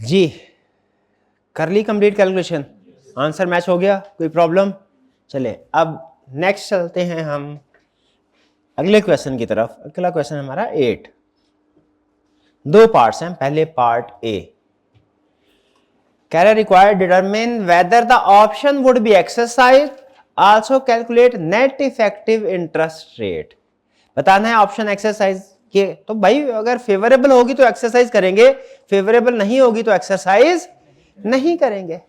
जी कर ली complete calculation, answer match हो गया, कोई प्रॉब्लम? चले अब नेक्स्ट चलते हैं हम अगले क्वेश्चन की तरफ। अगला क्वेश्चन हमारा 8, दो पार्ट्स हैं। पहले पार्ट ए कह रहा required determine whether the option would be exercise, also calculate net effective interest rate. बताना है ऑप्शन एक्सरसाइज के। तो भाई अगर फेवरेबल होगी तो एक्सरसाइज करेंगे, फेवरेबल नहीं होगी तो एक्सरसाइज नहीं करेंगे।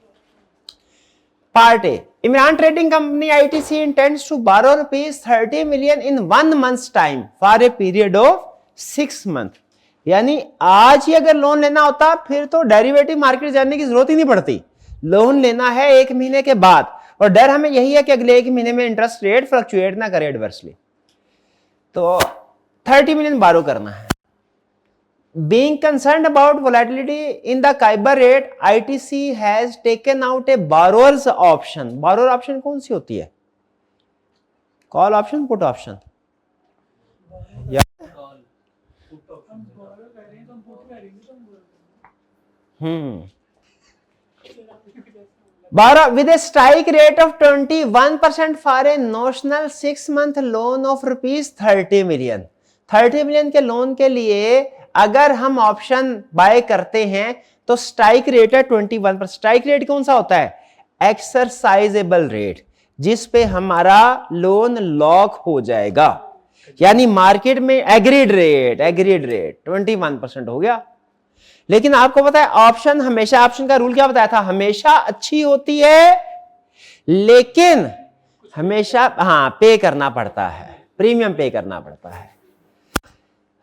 Part A, Imran trading company ITC intends to borrow ₹30 million in 1 month's time for a period of 6 months। यानी आज ही अगर लोन लेना होता फिर तो डेरिवेटिव मार्केट जाने की जरूरत ही नहीं पड़ती, लोन लेना है 1 महीने के बाद, और डर हमें यही है कि अगले 1 महीने में इंटरेस्ट रेट फ्लक्चुएट ना करे एडवर्सली। तो 30 मिलियन बारो करना है। Being concerned about volatility in the Kyber rate, ITC has taken out a borrower's option। borrower option कौन सी होती है? Call option, put option? borrow with a strike rate of 21% for a notional 6-month loan of ₹30 million। 30 million के loan के लिए अगर हम option buy करते हैं तो स्ट्राइक रेट है 21%। स्ट्राइक रेट कौन सा होता है? एक्सरसाइजेबल रेट, जिस पे हमारा लोन लॉक हो जाएगा। यानी मार्केट में एग्रीड रेट 21% हो गया। लेकिन आपको पता है ऑप्शन हमेशा, ऑप्शन का रूल क्या बताया था? हमेशा अच्छी होती है लेकिन हमेशा पे करना पड़ता है, प्रीमियम पे करना पड़ता है।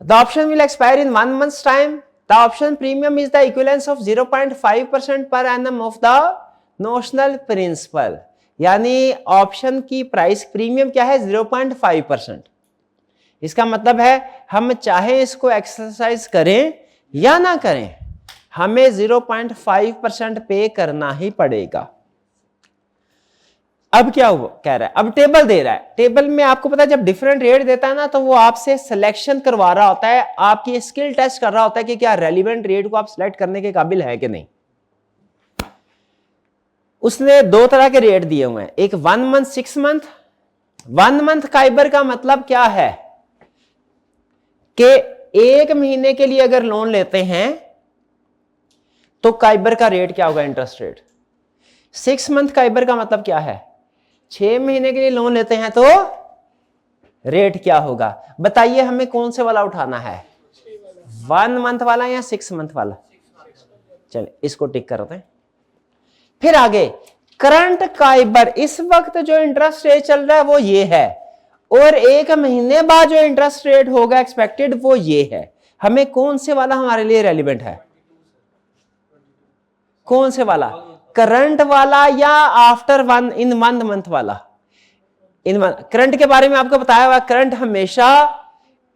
The option will expire in 1 month's time. The option premium is the equivalence of 0.5% per annum of the notional principal। यानी ऑप्शन की प्राइस प्रीमियम क्या है? 0.5%। इसका मतलब है हम चाहे इसको एक्सरसाइज करें या ना करें, हमें 0.5% पे करना ही पड़ेगा। अब क्या हुआ कह रहा है? अब टेबल दे रहा है। टेबल में आपको पता है जब डिफरेंट रेट देता है ना तो वो आपसे सिलेक्शन करवा रहा होता है, आपकी स्किल टेस्ट कर रहा होता है कि क्या रेलिवेंट रेट को आप सिलेक्ट करने के काबिल है कि नहीं। उसने दो तरह के रेट दिए हुए हैं, एक 1 month 6 month। 1 month काइबर का मतलब क्या है कि 1 महीने के लिए अगर लोन लेते हैं तो काइबर का रेट क्या होगा? Interest rate. 6 month काइबर का मतलब क्या है? 6 महीने के लिए लोन लेते हैं तो रेट क्या होगा? बताइए हमें कौन से वाला उठाना है, 1 month वाला या 6 month वाला? चलिए इसको टिक करते हैं। फिर आगे करंट काइबर, इस वक्त जो इंटरेस्ट रेट चल रहा है वो ये है, और 1 महीने बाद जो इंटरेस्ट रेट होगा एक्सपेक्टेड वो ये है। हमें कौन से वाला हमारे लिए रेलिवेंट है? कौन से वाला? करंट वाला या आफ्टर 1 month वाला? करंट के बारे में आपको बताया हुआ, करंट हमेशा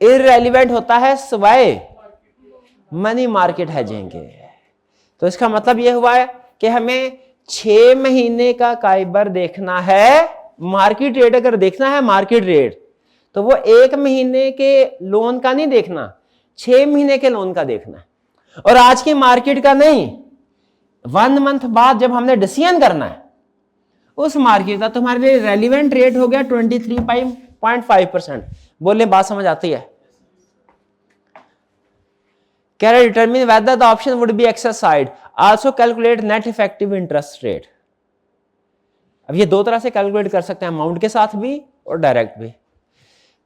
इररेलेवेंट होता है सिवाय मनी मार्केट हेजिंग के। तो इसका मतलब यह हुआ है कि हमें 6 महीने का काइबर देखना है, मार्केट रेट अगर देखना है मार्केट रेट, तो वो 1 महीने के लोन का नहीं देखना, 6 महीने के लोन का देखना है। और आज की मार्केट का नहीं, 1 month बाद जब हमने डिसीजन करना है उस मार्केट का, तुम्हारे लिए रेलिवेंट रेट हो गया 23.5%। बोले बात समझ आती है? कह रहे determine whether the option would be exercised, also calculate net effective interest rate. अब ये दो तरह से कैलकुलेट कर सकते हैं, अमाउंट के साथ भी और डायरेक्ट भी।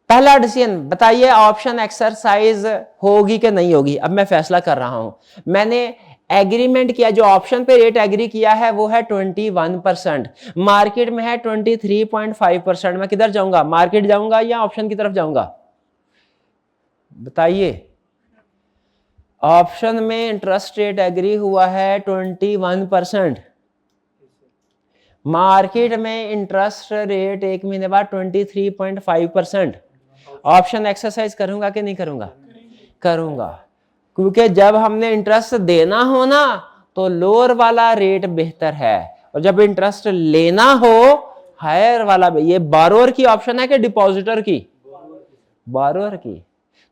पहला डिसीजन बताइए ऑप्शन एक्सरसाइज होगी कि नहीं होगी। अब मैं फैसला कर रहा हूं, मैंने एग्रीमेंट किया, जो ऑप्शन पे रेट एग्री किया है वो है 21%, मार्केट में है 23.5%। मैं किधर जाऊंगा? मार्केट जाऊंगा या ऑप्शन की तरफ जाऊंगा? बताइए। ऑप्शन में इंटरेस्ट रेट एग्री हुआ है 21%, मार्केट में इंटरेस्ट रेट 1 महीने बाद 23.5%। ऑप्शन एक्सरसाइज करूंगा कि नहीं करूंगा? करूंगा, क्योंकि जब हमने इंटरेस्ट देना हो ना तो लोअर वाला रेट बेहतर है, और जब इंटरेस्ट लेना हो हायर वाला। ये बारोअर की ऑप्शन है कि डिपॉजिटर की? बारोअर की।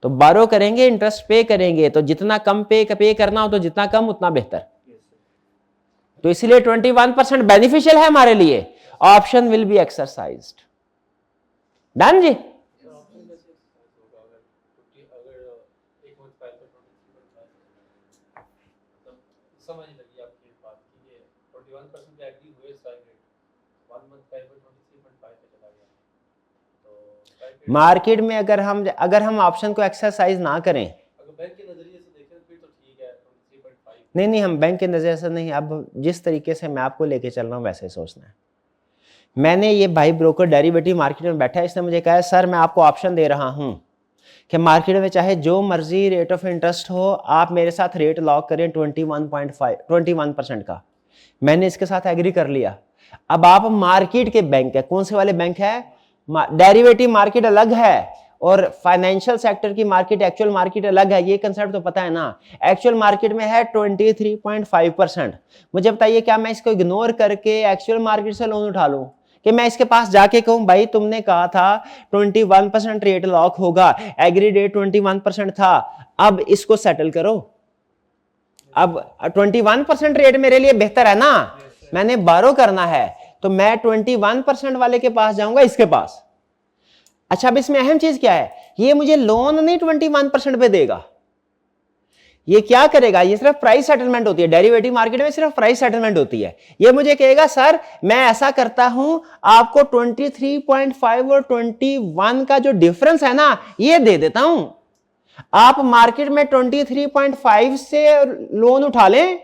तो बारो करेंगे, इंटरेस्ट पे करेंगे, तो जितना कम पे करना हो तो जितना कम उतना बेहतर। तो इसलिए 21% बेनिफिशियल है हमारे लिए, option will be exercised. Done जी। समझ लगी आपकी बात कि ये 21% पे एग्री हुए स्ट्राइक रेट, 1 मंथ का 23.5 पे चला गया, तो मार्केट में अगर हम ऑप्शन को एक्सरसाइज ना करें, अगर बैंक के नजरिए से देखें फिर तो ठीक है 23.5। नहीं, हम बैंक के नजरिए से नहीं, अब जिस तरीके से मैं आपको लेके चल रहा हूँ वैसे सोचना है। मैंने ये भाई ब्रोकर डेरिवेटिव मार्केट में बैठा है, इसने मुझे कहा सर मैं आपको ऑप्शन दे रहा हूँ कि मार्केट में चाहे जो मर्जी रेट ऑफ इंटरेस्ट हो, आप मेरे साथ रेट लॉक करें 21% का। मैंने इसके साथ एग्री कर लिया। अब आप मार्केट के बैंक है, कौन से वाले बैंक है, डेरिवेटिव मार्केट अलग है और फाइनेंशियल सेक्टर की मार्केट, एक्चुअल मार्केट अलग है, ये कंसेप्ट तो पता है ना। एक्चुअल मार्केट में है 23.5%। मुझे बताइए क्या मैं इसको इग्नोर करके एक्चुअल मार्केट से लोन उठा लूं, कि मैं इसके पास जाके कहूं भाई तुमने कहा था 21% रेट लॉक होगा, एग्री रेट 21% था, अब इसको सेटल करो। अब 21% रेट मेरे लिए बेहतर है ना, मैंने बारो करना है तो मैं 21% वाले के पास जाऊंगा, इसके पास। अच्छा, अब इसमें अहम चीज क्या है, ये मुझे लोन नहीं 21% पे देगा, ये क्या करेगा, ये सिर्फ प्राइस सेटलमेंट होती है डेरिवेटिव मार्केट में, सिर्फ प्राइस सेटलमेंट होती है। ये मुझे कहेगा सर मैं ऐसा करता हूं, आपको 23.5 और 21 का जो डिफरेंस है ना ये दे देता हूं, आप मार्केट में 23.5 से लोन उठा लें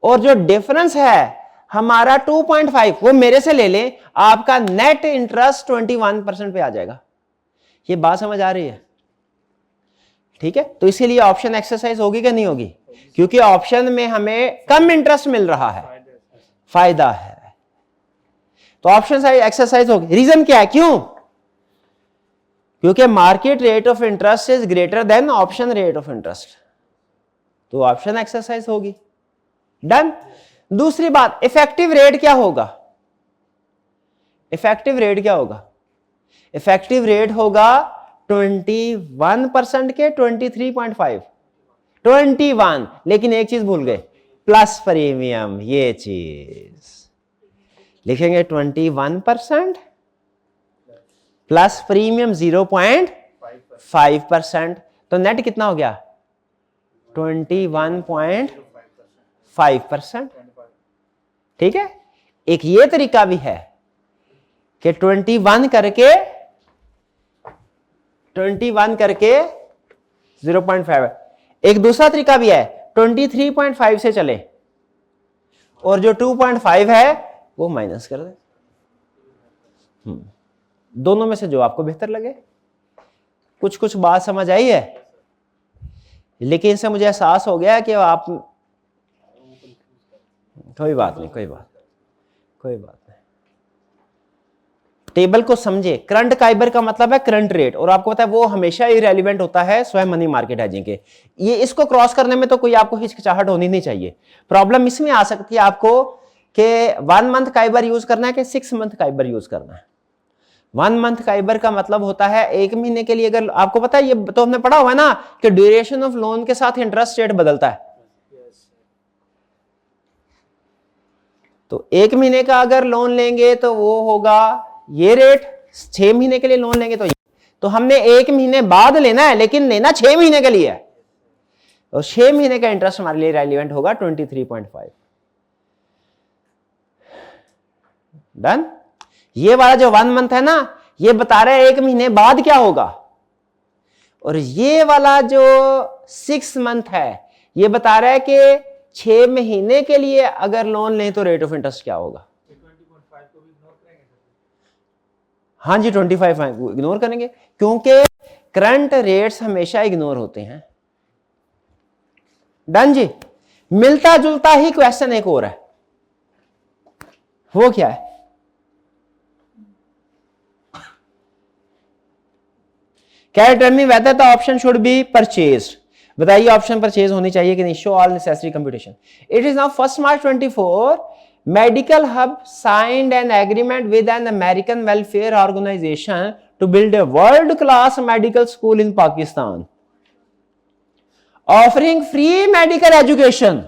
और जो डिफरेंस है हमारा 2.5 वो मेरे से ले लें, आपका नेट इंटरेस्ट 21% पे आ जाएगा। ये बात समझ आ रही है? ठीक है, तो इसीलिए ऑप्शन एक्सरसाइज होगी कि नहीं होगी, क्योंकि ऑप्शन में हमें कम इंटरेस्ट मिल रहा है, फायदा है, तो ऑप्शन एक्सरसाइज होगी। रीजन क्या है, क्यों? क्योंकि market rate of interest is greater than option rate of interest, तो ऑप्शन एक्सरसाइज होगी। डन। दूसरी बात, इफेक्टिव रेट क्या होगा, इफेक्टिव रेट क्या होगा, इफेक्टिव रेट होगा 21% के 23.5, 21, लेकिन एक चीज भूल गए, प्लस प्रीमियम, ये चीज लिखेंगे 21% प्लस प्रीमियम 0.5%, तो नेट कितना हो गया 21.5%। ठीक है, एक ये तरीका भी है कि 21 करके 0.5, एक दूसरा तरीका भी है 23.5 से चले और जो 2.5 है वो माइनस कर दे। दोनों में से जो आपको बेहतर लगे। कुछ बात समझ आई है, लेकिन इससे मुझे एहसास हो गया कि आप, कोई बात नहीं, कोई बात नहीं, टेबल को समझे। करंट काइबर का मतलब है करंट रेट, और आपको पता है वो हमेशा इररिलेवेंट होता है स्वयं मनी मार्केट हेजिंग के। ये इसको क्रॉस करने में तो कोई आपको हिचकिचाहट होनी नहीं चाहिए। प्रॉब्लम इसमें आ सकती है आपको कि 1 मंथ काइबर यूज करना है कि 6 मंथ काइबर यूज करना है। 1 मंथ काइबर का मतलब होता है 1 महीने के लिए, अगर आपको पता है, ये तो हमने पढ़ा हुआ है ना कि ड्यूरेशन ऑफ लोन के साथ इंटरेस्ट रेट बदलता है। तो 1 महीने का अगर लोन लेंगे तो वो होगा ये रेट, 6 महीने के लिए लोन लेंगे तो ये। तो हमने 1 महीने बाद लेना है, लेकिन लेना 6 महीने के लिए है, और 6 महीने का इंटरेस्ट हमारे लिए रेलिवेंट होगा 23.5। डन। ये वाला जो 1 मंथ है ना, ये बता रहा है 1 महीने बाद क्या होगा, और ये वाला जो 6 मंथ है ये बता रहा है कि 6 महीने के लिए अगर लोन लें तो रेट ऑफ इंटरेस्ट क्या होगा। 20.5 को भी इग्नोर करेंगे? हाँ जी, 25 इग्नोर करेंगे, क्योंकि करंट रेट्स हमेशा इग्नोर होते हैं। डन जी। मिलता जुलता ही क्वेश्चन एक और है, वो क्या है, क्या determine whether the option should be purchased. बताइए ऑप्शन परचेज होनी चाहिए कि नहीं। Show all necessary computation. It is now 1 March 24, medical hub signed an agreement with an American welfare organisation to build a world class medical school in Pakistan, offering free medical education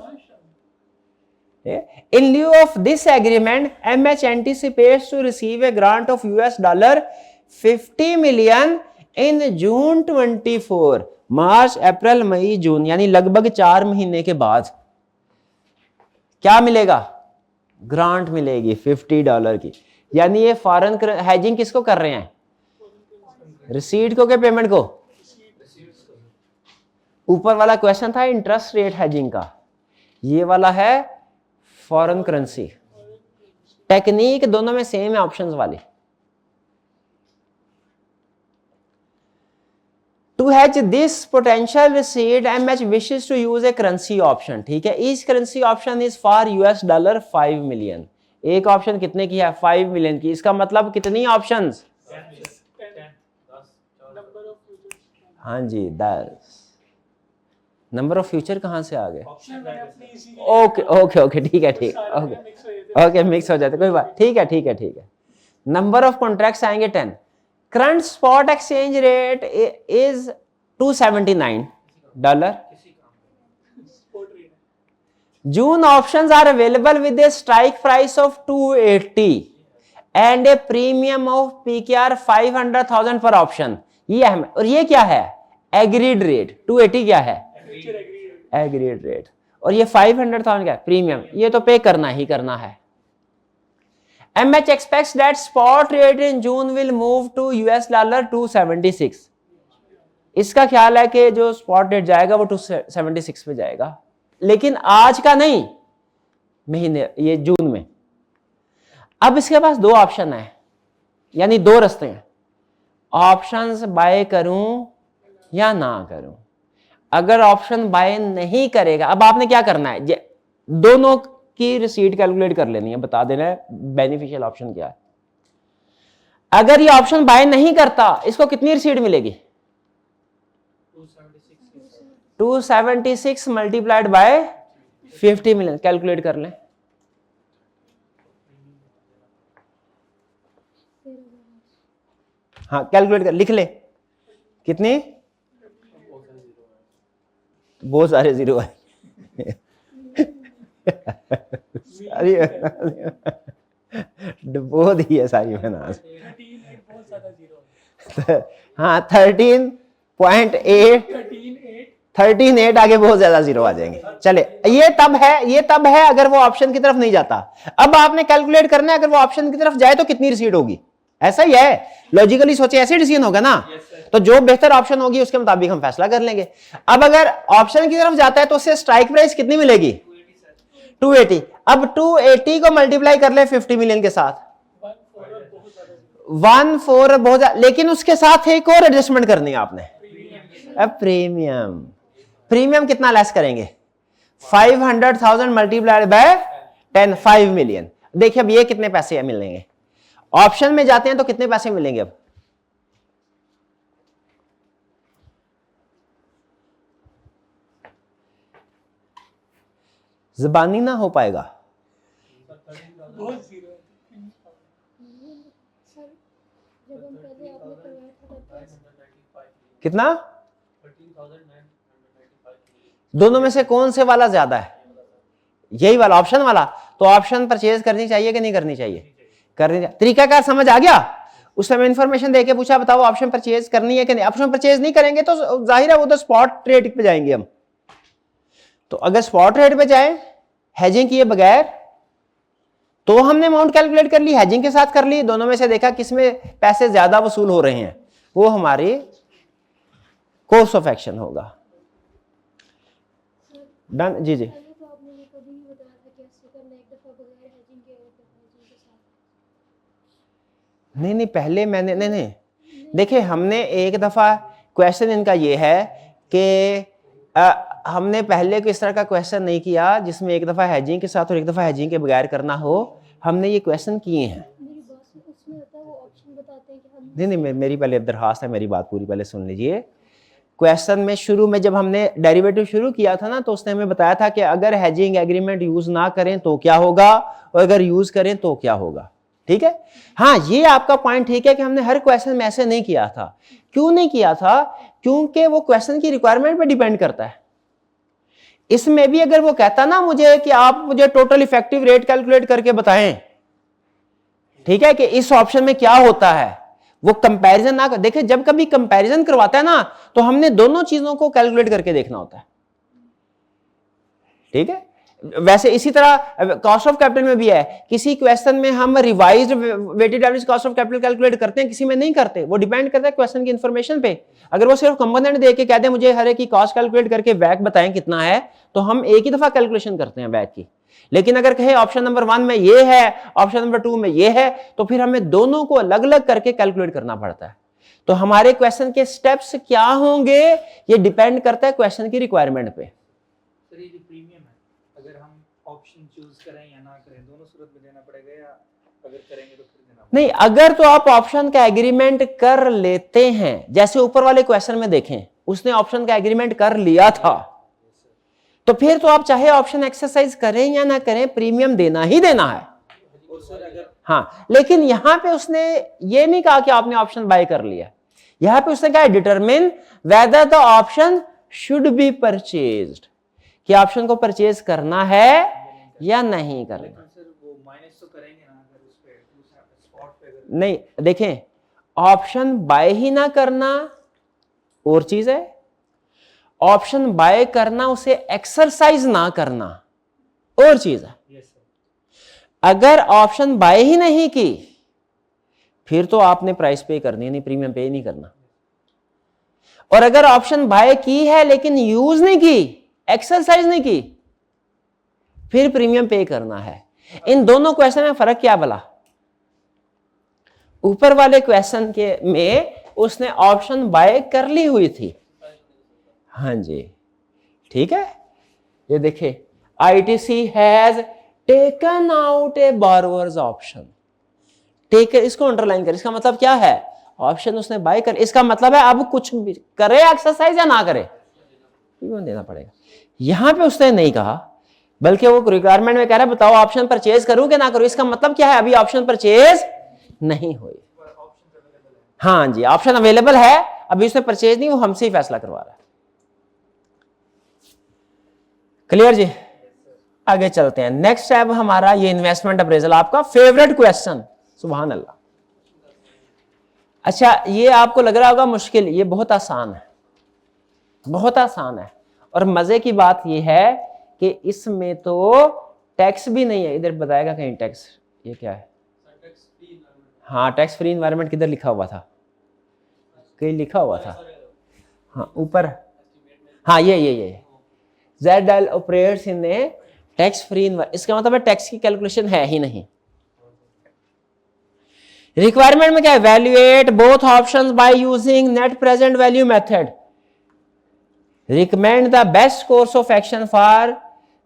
In lieu of this agreement, MH anticipates to receive a grant of $50 million in June 24. मार्च, अप्रैल, मई, जून, यानी लगभग 4 महीने के बाद क्या मिलेगा? Grant मिलेगी $50 की। यानी ये फॉरेन हेजिंग किसको कर रहे हैं? रिसीट को, क्या पेमेंट को? ऊपर वाला क्वेश्चन था इंटरेस्ट रेट हेजिंग का, ये वाला है फॉरेन करेंसी। टेक्निक दोनों में सेम है ऑप्शंस वाली। To has this potential receipt, MH wishes to use a currency option. ठीक है, इस currency option is for $5 million. एक ऑप्शन कितने की है? 5 मिलियन की। इसका मतलब कितनी ऑप्शंस? हाँ जी, 10। नंबर ऑफ फ्यूचर कहां से आ गए? ओके ओके ओके, ठीक है, ठीक, ओके ओके, मिक्स हो जाते, कोई बात, ठीक है ठीक है ठीक है। नंबर ऑफ कॉन्ट्रैक्ट्स आएंगे 10। Current spot exchange rate is $279। June options are available with a strike price of 280 and a premium of PKR 500,000 पर ऑप्शन। ये है, और ये क्या है? Agreed rate. 280 क्या है? Agreed rate. और ये 500,000 क्या है? प्रीमियम। ये तो पे करना ही करना है। MH expects that spot rate in June will move to $276। इसका ख्याल है कि जो स्पॉट रेट जाएगा वो 276 पे जाएगा, लेकिन आज का नहीं, महीने, ये जून में। अब इसके पास दो ऑप्शन है, यानी दो रास्ते हैं। ऑप्शंस बाय करूं या ना करूं। अगर ऑप्शन बाय नहीं करेगा, अब आपने क्या करना है? दोनों की रिसीट कैलकुलेट कर लेनी है, बता देना है बेनिफिशियल ऑप्शन क्या है। अगर ये ऑप्शन बाय नहीं करता, इसको कितनी रिसीट मिलेगी? 276 मल्टीप्लाइड बाय 50 मिलियन। कैलकुलेट कर लें। हाँ, कैलकुलेट कर, लिख ले। कितनी? बहुत सारे जीरो है। सारी बहुत ही है सारी मेहनत। हाँ, 13.8 आगे बहुत ज्यादा जीरो आ जाएंगे। चले, ये तब है अगर वो ऑप्शन की तरफ नहीं जाता। अब आपने कैलकुलेट करना है, अगर वो ऑप्शन की तरफ जाए तो कितनी रिसीट होगी। ऐसा ही है, लॉजिकली सोचे ऐसे डिसीजन होगा ना। तो जो बेहतर ऑप्शन होगी उसके मुताबिक हम फैसला कर लेंगे। अब अगर ऑप्शन की तरफ जाता है तो उससे स्ट्राइक प्राइस कितनी मिलेगी? 280। अब 280 को मल्टीप्लाई कर ले 50 मिलियन के साथ, 14 बहुत, लेकिन उसके साथ एक और एडजस्टमेंट करनी है आपने। अब प्रीमियम कितना लेस करेंगे? 500,000 मल्टीप्लाइड बाय 10, 5 मिलियन। देखिए अब ये कितने पैसे मिलेंगे। ऑप्शन में जाते हैं तो कितने पैसे मिलेंगे? अब ज़बानी ना हो पाएगा। कितना? दोनों में से कौन से वाला ज्यादा है? यही वाला, ऑप्शन वाला। तो ऑप्शन परचेज करनी चाहिए कि नहीं करनी चाहिए? करनी चाहिए। तरीकाकार समझ आ गया? उस समय इंफॉर्मेशन देके पूछा, बताओ ऑप्शन परचेज करनी है कि नहीं। ऑप्शन परचेज नहीं करेंगे तो जाहिर है वो तो स्पॉट रेट पे जाएंगे हम। तो अगर स्पॉट रेट पे जाए हेजिंग किए बगैर, तो हमने अमाउंट कैलकुलेट कर ली, हेजिंग के साथ कर ली, दोनों में से देखा किसमें पैसे ज्यादा वसूल हो रहे हैं, वो हमारी कोर्स ऑफ एक्शन होगा। डन जी जी। नहीं पहले मैंने नहीं देखिए, हमने एक दफा क्वेश्चन इनका ये है कि हमने पहले को इस तरह का क्वेश्चन नहीं किया जिसमें एक दफा हेजिंग के साथ और एक दफा हेजिंग के बगैर करना हो। हमने ये क्वेश्चन किए हैं। नहीं मेरी पहले दरखास्त है, मेरी बात पूरी पहले सुन लीजिए। क्वेश्चन में शुरू में जब हमने डेरिवेटिव शुरू किया था ना, तो उसने हमें बताया था कि अगर हेजिंग एग्रीमेंट यूज ना करें तो क्या होगा, और अगर यूज करें तो क्या होगा। ठीक है, हाँ ये आपका पॉइंट ठीक है कि हमने हर क्वेश्चन में ऐसे नहीं किया था। क्यों नहीं किया था? क्योंकि वो क्वेश्चन की रिक्वायरमेंट पे डिपेंड करता है। इसमें भी अगर वो कहता ना मुझे कि आप मुझे टोटल इफेक्टिव रेट कैलकुलेट करके बताएं, ठीक है, कि इस ऑप्शन में क्या होता है, वो कंपैरिजन ना कर। देखिए जब कभी कंपैरिजन करवाता है ना तो हमने दोनों चीजों को कैलकुलेट करके देखना होता है, ठीक है। वैसे इसी तरह कॉस्ट ऑफ कैपिटल में भी है, किसी क्वेश्चन में हम revised weighted average cost of capital calculate करते हैं, किसी में नहीं करते, वो डिपेंड करता है क्वेश्चन की इंफॉर्मेशन पे। अगर वो सिर्फ कंपोनेंट दे के कह दे मुझे हर एक की कॉस्ट कैलकुलेट करके वैक बताएं कितना है, तो हम एक ही दफा कैलकुलेशन करते हैं वैक की। लेकिन अगर कहे ऑप्शन नंबर 1 में ये है, ऑप्शन नंबर 2 में ये है, तो फिर हमें दोनों को अलग अलग करके कैलकुलेट करना पड़ता है। तो हमारे क्वेश्चन के स्टेप्स क्या होंगे ये डिपेंड करता है क्वेश्चन की रिक्वायरमेंट पे। सर ये जो प्रीमियम है, अगर हम ऑप्शन चूज करें या ना करें, दोनों सूरत में देना पड़ेगा, या अगर करेंगे तो फिर देना पड़ेगा? नहीं, अगर तो आप ऑप्शन का एग्रीमेंट कर लेते हैं, जैसे ऊपर वाले क्वेश्चन में देखें उसने ऑप्शन का एग्रीमेंट कर लिया था, तो फिर तो आप चाहे ऑप्शन एक्सरसाइज करें या ना करें प्रीमियम देना ही देना है। और सर अगर हाँ, लेकिन यहां पे उसने ये नहीं कहा कि आपने ऑप्शन बाय कर लिया, यहां पे उसने कहा determine whether the option should be purchased, कि ऑप्शन को परचेज करना है या नहीं करना। लेकिन सर वो माइनस तो करेंगे ना अगर उस पे स्पॉट पे अगर नहीं, देखें ऑप्शन बाय ही ना करना और चीज है, ऑप्शन बाय करना उसे एक्सरसाइज ना करना और चीज है। Yes sir. अगर ऑप्शन बाय ही नहीं की फिर तो आपने प्राइस पे करनी नहीं, प्रीमियम पे नहीं करना। और अगर ऑप्शन बाय की है लेकिन यूज नहीं की, एक्सरसाइज नहीं की, फिर प्रीमियम पे करना है। इन दोनों क्वेश्चन में फर्क क्या भला? ऊपर वाले क्वेश्चन के में उसने ऑप्शन बाय कर ली हुई थी, हाँ जी, ठीक है। ये देखिए ITC has taken out A borrowers option, taken, इसको अंडरलाइन कर, इसका मतलब क्या है? ऑप्शन उसने बाय कर, इसका मतलब है अब कुछ भी करे एक्सरसाइज या ना करे प्रीमियम देना पड़ेगा। यहां पे उसने नहीं कहा, बल्कि वो रिक्वायरमेंट में कह रहा है बताओ ऑप्शन परचेज करूं कि ना करूं। इसका मतलब क्या है? अभी ऑप्शन परचेज नहीं हुई। हाँ जी, ऑप्शन अवेलेबल है, अभी उसने परचेज नहीं, वो हमसे ही फैसला करवा रहा है। क्लियर जी? आगे चलते हैं। नेक्स्ट स्टेप हमारा ये इन्वेस्टमेंट अप्रेजल, आपका फेवरेट क्वेश्चन, सुभान अल्लाह। अच्छा, ये आपको लग रहा होगा मुश्किल, ये बहुत आसान है, बहुत आसान है। और मजे की बात ये है कि इसमें तो टैक्स भी नहीं है। इधर बताएगा कहीं टैक्स, ये क्या है? हाँ, टैक्स फ्री इन्वायरमेंट किधर लिखा हुआ था? कहीं लिखा हुआ था, हाँ ऊपर, हाँ ये ZL operates in A tax free environment, इसका मतलब है टैक्स की कैलकुलेशन है ही नहीं। रिक्वायरमेंट में क्या है? Valuate both options by using net present value method, recommend the best course of action for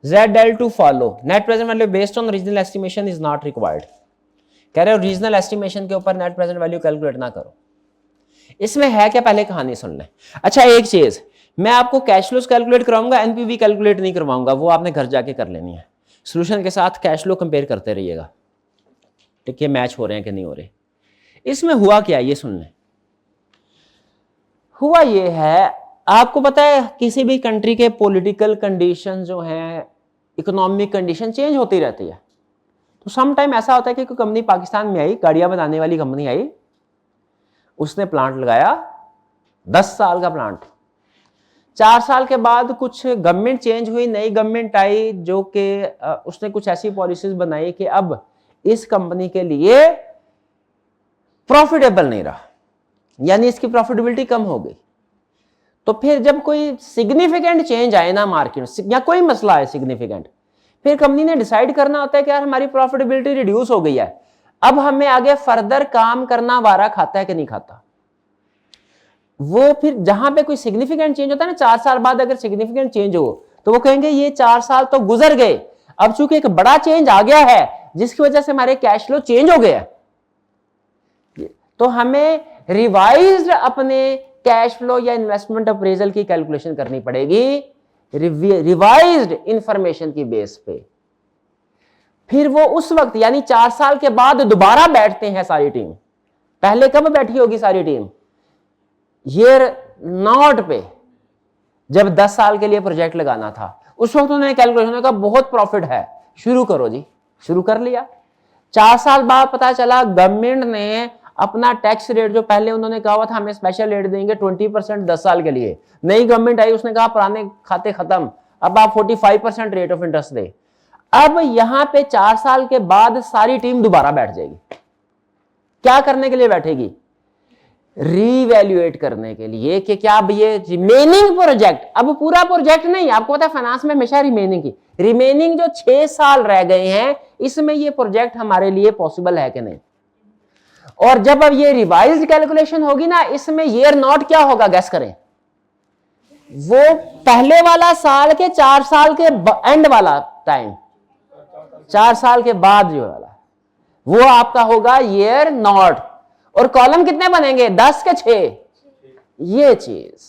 ZL to follow, net present value based on regional estimation is not required. कह रहे हो regional estimation के ऊपर net present value calculate ना करो। इसमें है क्या, पहले कहानी सुन लें। अच्छा, एक चीज, मैं आपको कैश फ्लोस कैलकुलेट कराऊंगा, एनपीवी कैलकुलेट नहीं करवाऊंगा, वो आपने घर जाके कर लेनी है। सॉल्यूशन के साथ कैश फ्लो कंपेयर करते रहिएगा, ठीक है, मैच हो रहे हैं कि नहीं हो रहे। इसमें हुआ क्या, ये सुन लें। हुआ ये है, आपको पता है किसी भी कंट्री के पॉलिटिकल कंडीशन जो हैं, इकोनॉमिक कंडीशन चेंज होती रहती है। तो सम टाइम ऐसा होता है कि कोई कंपनी पाकिस्तान में आई, गाड़ियां बनाने वाली कंपनी आई, उसने प्लांट लगाया, 10 साल का प्लांट। 4 साल के बाद कुछ गवर्नमेंट चेंज हुई, नई गवर्नमेंट आई, जो कि उसने कुछ ऐसी पॉलिसीज बनाई कि अब इस कंपनी के लिए प्रॉफिटेबल नहीं रहा, यानी इसकी प्रॉफिटेबिलिटी कम हो गई। तो फिर जब कोई सिग्निफिकेंट चेंज आए ना मार्केट में, या कोई मसला है सिग्निफिकेंट, फिर कंपनी ने डिसाइड करना होता है कि यार हमारी प्रॉफिटेबिलिटी रिड्यूस हो गई है, अब हमें आगे फर्दर काम करना वारा खाता है कि नहीं खाता। वो फिर जहां पे कोई सिग्निफिकेंट चेंज होता है ना, 4 साल बाद अगर सिग्निफिकेंट चेंज हो, तो वो कहेंगे ये 4 साल तो गुजर गए, अब चूंकि एक बड़ा चेंज आ गया है जिसकी वजह से हमारे कैश फ्लो चेंज हो गया, तो हमें रिवाइज्ड अपने कैश फ्लो या इन्वेस्टमेंट अप्रेजल की कैलकुलेशन करनी पड़ेगी, रिवाइज्ड इंफॉर्मेशन की बेस पे। फिर वो उस वक्त यानी 4 साल के बाद दोबारा बैठते हैं सारी टीम। पहले कब बैठी होगी सारी टीम? ईयर नॉट पे, जब 10 साल के लिए प्रोजेक्ट लगाना था, उस वक्त उन्होंने कैलकुलेशन का बहुत प्रॉफिट है, शुरू करो जी, शुरू कर लिया। 4 साल बाद पता चला गवर्नमेंट ने अपना टैक्स रेट, जो पहले उन्होंने कहा हुआ था हमें स्पेशल रेट देंगे 20% 10 साल के लिए, नई गवर्नमेंट आई उसने कहा पुराने खाते खत्म, अब आप 45% रेट ऑफ इंटरेस्ट दे। अब यहां पे 4 साल के बाद सारी टीम दोबारा बैठ जाएगी। क्या करने के लिए बैठेगी? रीवैल्यूएट करने के लिए कि क्या अब ये रिमेनिंग प्रोजेक्ट, अब पूरा प्रोजेक्ट नहीं, आपको पता है फाइनेंस में हमेशा रिमेनिंग की, रिमेनिंग जो 6 साल रह गए हैं इसमें ये प्रोजेक्ट हमारे लिए पॉसिबल है कि नहीं। और जब अब ये रिवाइज्ड कैलकुलेशन होगी ना, इसमें ईयर नॉट क्या होगा, गैस करें। वो पहले वाला साल के 4 साल के एंड वाला टाइम, 4 साल के बाद जो वाला, वो आपका होगा ईयर नॉट। और कॉलम कितने बनेंगे, 10 के 6। ये चीज,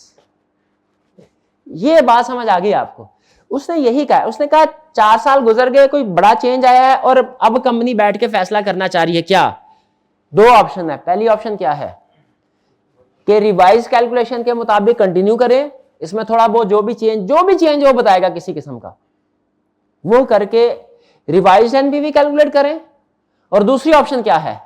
ये बात समझ आ गई आपको। उसने यही कहा, उसने कहा 4 साल गुजर गए, कोई बड़ा चेंज आया है और अब कंपनी बैठ के फैसला करना चाह रही है। क्या 2 ऑप्शन है। पहली ऑप्शन क्या है कि रिवाइज कैलकुलेशन के मुताबिक कंटिन्यू करें, इसमें थोड़ा बहुत जो भी चेंज वो बताएगा किसी किस्म का, वो करके रिवाइज एनपीवी कैलकुलेट करें। और दूसरी ऑप्शन क्या है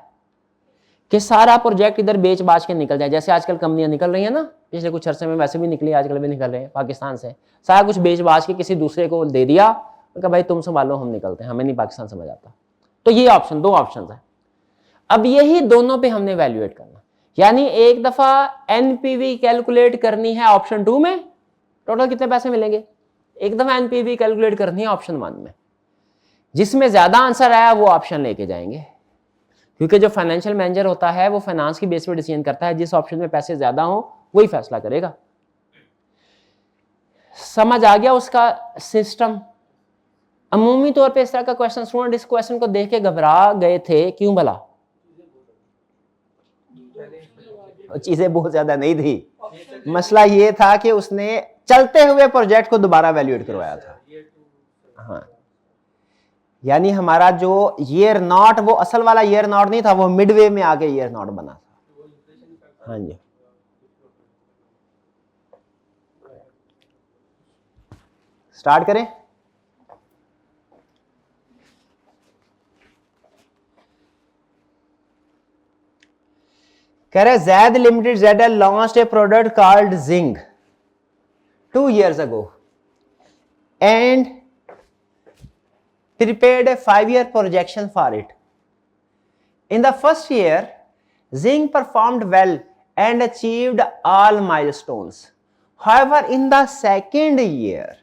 कि सारा प्रोजेक्ट इधर बेच बाच के निकल जाए, जैसे आजकल कंपनियां निकल रही हैं ना, पिछले कुछ अरसे में वैसे भी निकली, आजकल भी निकल रहे हैं पाकिस्तान से, सारा कुछ बेच बाच के किसी दूसरे को दे दिया, तो भाई तुम संभालो, हम निकलते हैं, हमें नहीं पाकिस्तान समझ आता। तो ये ऑप्शन, 2 ऑप्शन है। अब यही दोनों पे हमने वैल्यूएट करना, यानी एक दफा एनपीवी कैलकुलेट करनी है ऑप्शन 2 में, टोटल कितने पैसे मिलेंगे, एक दफा एनपीवी कैलकुलेट करनी है ऑप्शन 1 में। जिसमें ज्यादा आंसर आया वो ऑप्शन लेके जाएंगे, क्योंकि जो फाइनेंशियल मैनेजर होता है वो फाइनेंस की बेस पे डिसीजन करता है, जिस ऑप्शन में पैसे ज्यादा हो वही फैसला करेगा। समझ आ गया उसका सिस्टम। अमूमी तौर पे इस तरह का क्वेश्चन, स्टूडेंट इस क्वेश्चन को देख के घबरा गए थे, क्यों भला? चीजें बहुत ज्यादा नहीं थी, मसला ये था कि उसने चलते हुए प्रोजेक्ट को दोबारा वैल्यूएट करवाया था। हाँ, यानी हमारा जो ईयर नॉट, वो असल वाला ईयर नॉट नहीं था, वो मिडवे में आके ईयर नॉट बना था। हाँ जी, स्टार्ट करें। कह रहे Zaid limited ZL launched A product called zinc 2 years ago and prepared a 5-year projection for it. In the first year, Zing performed well and achieved all milestones. However, in the second year,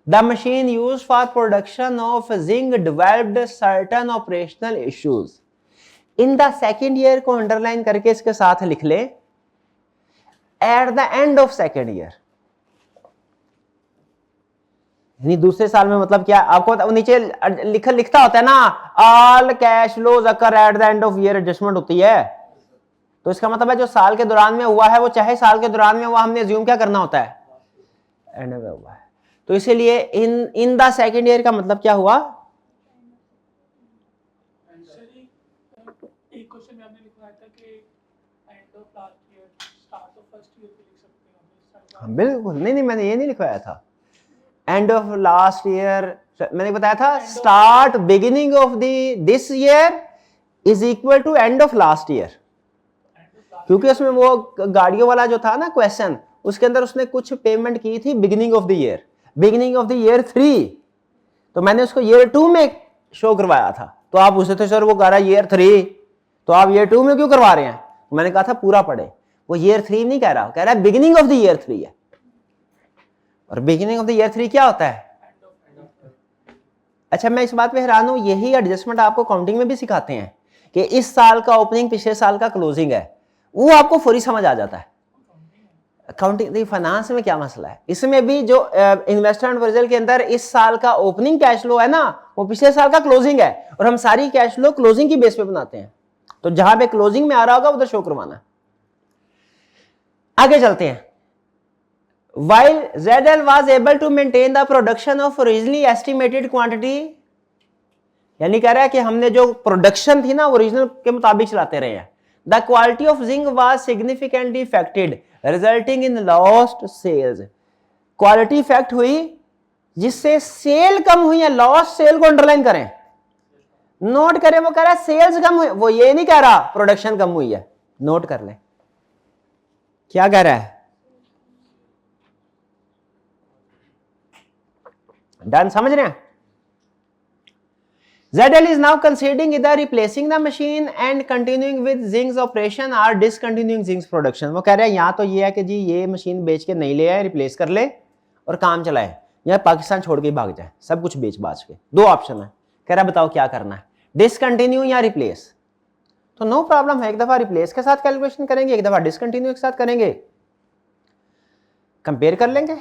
the machine used for production of zinc developed certain operational issues. In the second year को underline करके इसके साथ लिख ले, at the end of second year, यानी दूसरे साल में, मतलब क्या आपको नीचे लिखता होता है ना, all cash flows occur at the end of year, adjustment होती है। तो इसका मतलब है जो साल के दौरान में हुआ है वो चाहे साल के दौरान में हुआ, हमने अज्यूम क्या करना होता है, एंड में हुआ है। तो इसीलिए इन द सेकेंड ईयर का मतलब क्या हुआ, एक क्वेश्चन में आपने लिखवाया था कि and of last year start of first year पे लिख सकते हैं। बिल्कुल नहीं, मैंने ये नहीं लिखवाया था। एंड ऑफ लास्ट ईयर मैंने बताया था, start beginning of this year is equal to end of last year, क्योंकि उसमें वो गाड़ियों वाला जो था ना क्वेश्चन, उसके अंदर उसने कुछ पेमेंट की थी beginning of the year, beginning of the year 3, तो मैंने उसको ईयर 2 में शो करवाया था। तो आप पूछते थे सर वो कह रहा है ईयर 3, तो आप ईयर 2 में क्यों करवा रहे हैं? मैंने कहा था पूरा पढ़े, वो ईयर 3 नहीं कह रहा, कह रहा है बिगिनिंग ऑफ द ईयर 3 है। और बिगिनिंग ऑफ द ईयर 3 क्या होता है? अच्छा, मैं इस बात पे हैरान हूं, यही एडजस्टमेंट आपको काउंटिंग में भी सिखाते हैं कि इस साल का ओपनिंग पिछले साल का क्लोजिंग है, वो आपको फौरी समझ आ जाता है। अकाउंटिंग फाइनेंस में क्या मसला है, इसमें भी जो इन्वेस्टमेंट वर्जल के अंदर इस साल का ओपनिंग कैश फ्लो है ना, वो पिछले साल का क्लोजिंग है, और हम सारी कैश फ्लो क्लोजिंग की बेस पे बनाते हैं। तो जहां पे क्लोजिंग में आ रहा होगा उधर शो करवाना। आगे चलते हैं। While ZL was able to maintain the production of originally estimated quantity, यानी कह रहा है कि हमने जो प्रोडक्शन थी ना ओरिजिनल के मुताबिक चलाते रहे हैं, the quality of zinc was significantly affected, resulting in lost sales. Quality effect हुई जिससे सेल कम हुई है, लॉस सेल को अंडरलाइन करें, नोट करें। वो कह रहा है सेल्स कम हुई, वो ये नहीं कह रहा प्रोडक्शन कम हुई है। नोट कर लें क्या कह रहा है। डन, समझ रहे हैं। ZL is now considering either replacing the machine and continuing with Zing's operation or discontinuing Zing's production। वो कह रहा है यहाँ तो ये है कि जी ये मशीन बेच के नहीं ले आए, रिप्लेस कर ले और काम चलाए, या पाकिस्तान छोड़ के भाग जाए, सब कुछ बेच बाच के। दो ऑप्शन है। कह रहा बताओ क्या करना है, डिसकंटिन्यू या रिप्लेस। तो नो प्रॉब्लम है, एक दफा रिप्लेस के साथ कैलकुलेशन करेंगे, एक दफा डिसकंटिन्यू के साथ करेंगे, कंपेयर कर लेंगे।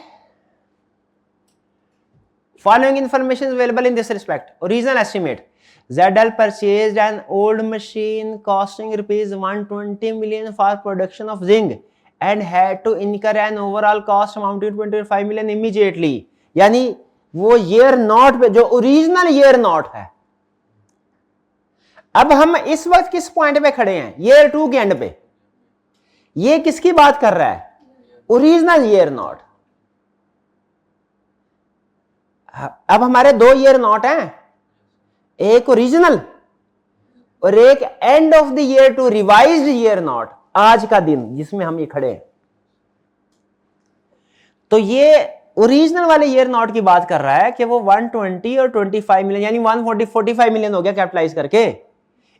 Following information is available in this respect. Original estimate: ZL purchased an old machine costing rupees 120 million for production of zinc and had to incur an overall cost amounting to 25 million immediately। यानी वो year not पे, जो original year not है। अब हम इस वक्त किस पॉइंट पे खड़े हैं, year 2 के एंड पे। ये किसकी बात कर रहा है, ओरिजिनल year not। अब हमारे दो ईयर नॉट हैं, एक ओरिजिनल और एक end of the year to revised year not, आज का दिन जिसमें हम ये खड़े हैं। तो ये ओरिजिनल वाले ईयर नॉट की बात कर रहा है कि वो 120 और 25 मिलियन यानी 145 मिलियन हो गया कैपिटलाइज करके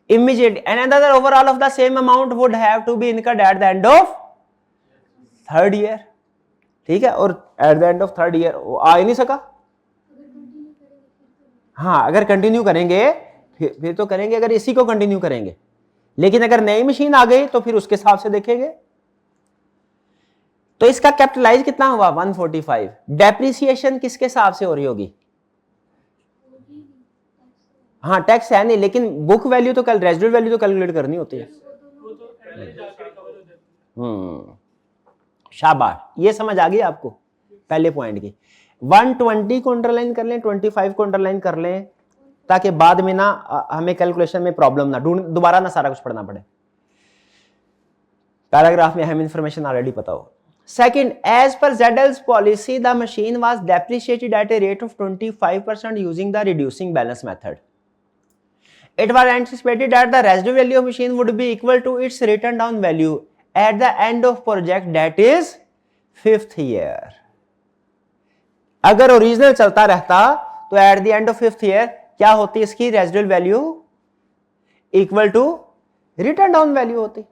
immediate, and another overall of the same amount would have to be incurred at the end of third year. ठीक है, और at the end of third year वो आ ही नहीं सका। हाँ, अगर कंटिन्यू करेंगे फिर तो करेंगे, अगर इसी को कंटिन्यू करेंगे। लेकिन अगर नई मशीन आ गई तो फिर उसके हिसाब से देखेंगे। तो इसका कैपिटलाइज कितना हुआ 145। डेप्रिसिएशन किसके हिसाब से हो रही होगी, हाँ टैक्स है नहीं, लेकिन बुक वैल्यू तो कल रेजिडुअल वैल्यू तो कैलकुलेट करनी होती है। शाबाश, ये समझ आ गई आपको पहले पॉइंट की। 120 को अंडरलाइन कर लें, 25 को अंडरलाइन कर लें, ताकि बाद में ना हमें कैलकुलेशन में प्रॉब्लम ना दोबारा ना सारा कुछ पढ़ना पड़े। पैराग्राफ में अहम इंफॉर्मेशन ऑलरेडी पता हो। Second, as per ZL's policy the machine was depreciated at a rate of 25% using the reducing balance method. It was anticipated that the residual value of machine would be equal to its written down value at the end of project, that is 5th year। अगर original चलता रहता तो at the end of 5th year क्या होती, इसकी residual value equal to written down value होती।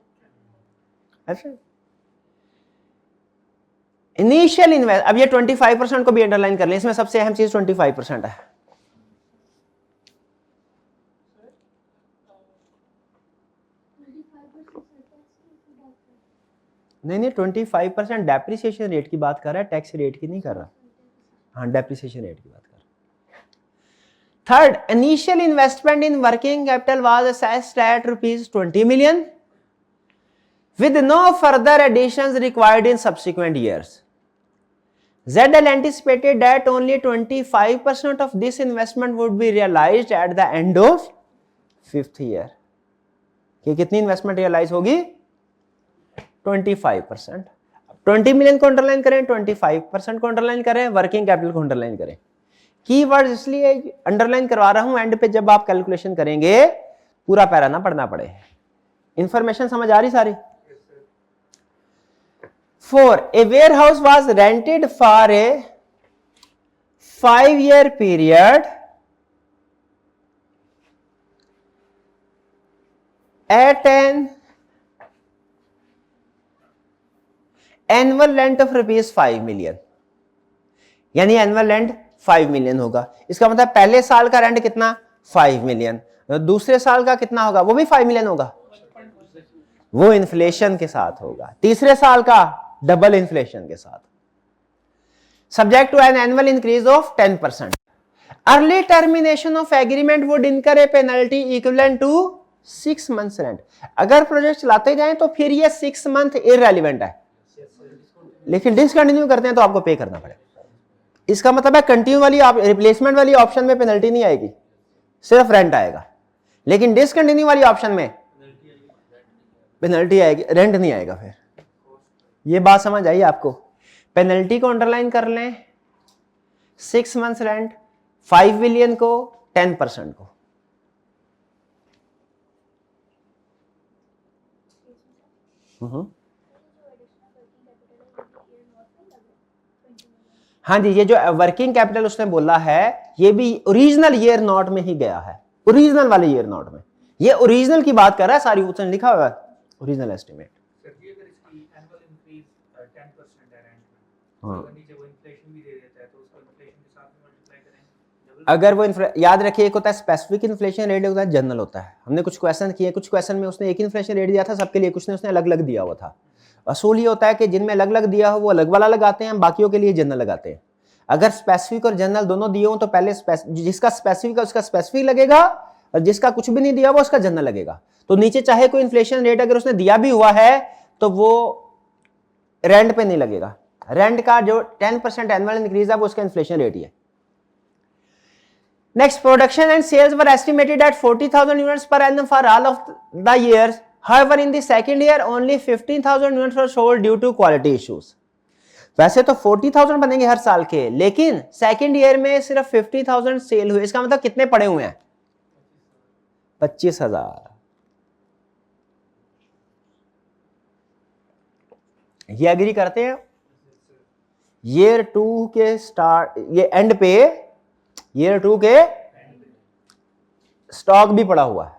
Initial invest, अब ये 25% को भी अंडरलाइन कर लें, इसमें सबसे अहम चीज 25% है। नहीं 25% डेप्रिसिएशन रेट की बात कर रहा है, टैक्स रेट की नहीं कर रहा। हाँ, डेप्रिसिएशन रेट की बात कर रहा है। Third, initial investment in working capital was assessed at ₹20 million with no further additions required in subsequent years। ZL anticipated that only 25% of this investment would be realized at the end of 5th year। कि कितनी investment realise होगी 25%। 20 million को underline करें, 25% को underline करें, working capital को underline करें। Keyword इसलिए अंडरलाइन करवा रहा हूं, एंड पे जब आप कैलकुलेशन करेंगे पूरा पैरा ना पढ़ना पड़े। इंफॉर्मेशन समझ आ रही सारी। 4, a warehouse was rented for a 5-year period at an annual rent of ₹5 million। यानी एनुअल रेंट 5 मिलियन होगा। इसका मतलब पहले साल का रेंट कितना 5 मिलियन, दूसरे साल का कितना होगा, वो भी 5 मिलियन होगा, वो इन्फ्लेशन के साथ होगा। तीसरे साल का डबल इन्फ्लेशन के साथ, subject to an annual increase of 10%। Early termination of agreement would incur a penalty equivalent to 6 months rent. अगर प्रोजेक्ट चलाते जाएं तो फिर ये 6 month इररेलेवेंट है, लेकिन डिसकंटिन्यू करते हैं तो आपको पे करना पड़ेगा। इसका मतलब है कंटिन्यू वाली रिप्लेसमेंट वाली ऑप्शन में पेनल्टी नहीं आएगी, सिर्फ रेंट आएगा, लेकिन डिसकंटिन्यू वाली ऑप्शन में पेनल्टी आएगी, रेंट नहीं आएगा। फिर ये बात समझ आई आपको। पेनल्टी को अंडरलाइन कर लें, 6 मंथ्स रेंट 5 बिलियन को 10% को। हाँ जी, ये जो वर्किंग कैपिटल उसने बोला है ये भी ओरिजिनल ईयर नोट में ही गया है, ओरिजिनल वाले ईयर नोट में। ये ओरिजिनल की बात कर रहा है, सारी उसने लिखा हुआ है ओरिजिनल एस्टिमेट। सर जी अगर इसकी एनुअल इंक्रीज 10% है रेंट में, हाँ। अगर नीचे वो इन्फ्लेशन भी दे देता है तो उसको इन्फ्लेशन के साथ में मल्टीप्लाई करेंगे। अगर वो याद रखिए, एक होता है स्पेसिफिक इन्फ्लेशन रेट, होता है जनरल होता है। हमने कुछ क्वेश्चन किए, कुछ क्वेश्चन में उसने एक इन्फ्लेशन रेट दिया था सबके लिए, कुछ ने उसने अलग अलग दिया हुआ था। असूल ये होता है कि जिनमें अलग अलग दिया हो वो अलग वाला लगाते हैं, बाकियों के लिए जनरल लगाते हैं। अगर स्पेसिफिक और जनरल दोनों दिए हो तो पहले जिसका स्पेसिफिक है उसका स्पेसिफिक लगेगा, और जिसका कुछ भी नहीं दिया हुआ उसका जनरल लगेगा। तो नीचे चाहे कोई इन्फ्लेशन रेट अगर उसने दिया भी हुआ है तो वो रेंट पे नहीं लगेगा। रेंट का जो 10% एनुअल इंक्रीज है वो उसका इन्फ्लेशन रेट ही है। Next, production and sales were estimated at 40,000 units per annum for all of the years. However, in the second year, only 15,000 units were sold due to quality issues. वैसे तो 40,000 बनेंगे हर साल के, लेकिन सेकंड ईयर में सिर्फ 50,000 cell हुए। इसका मतलब कितने पड़े हुए हैं? 25,000। ये एग्री करते हैं? ईयर 2 के स्टार्ट, ये एंड पे ईयर 2 के स्टॉक भी पड़ा हुआ है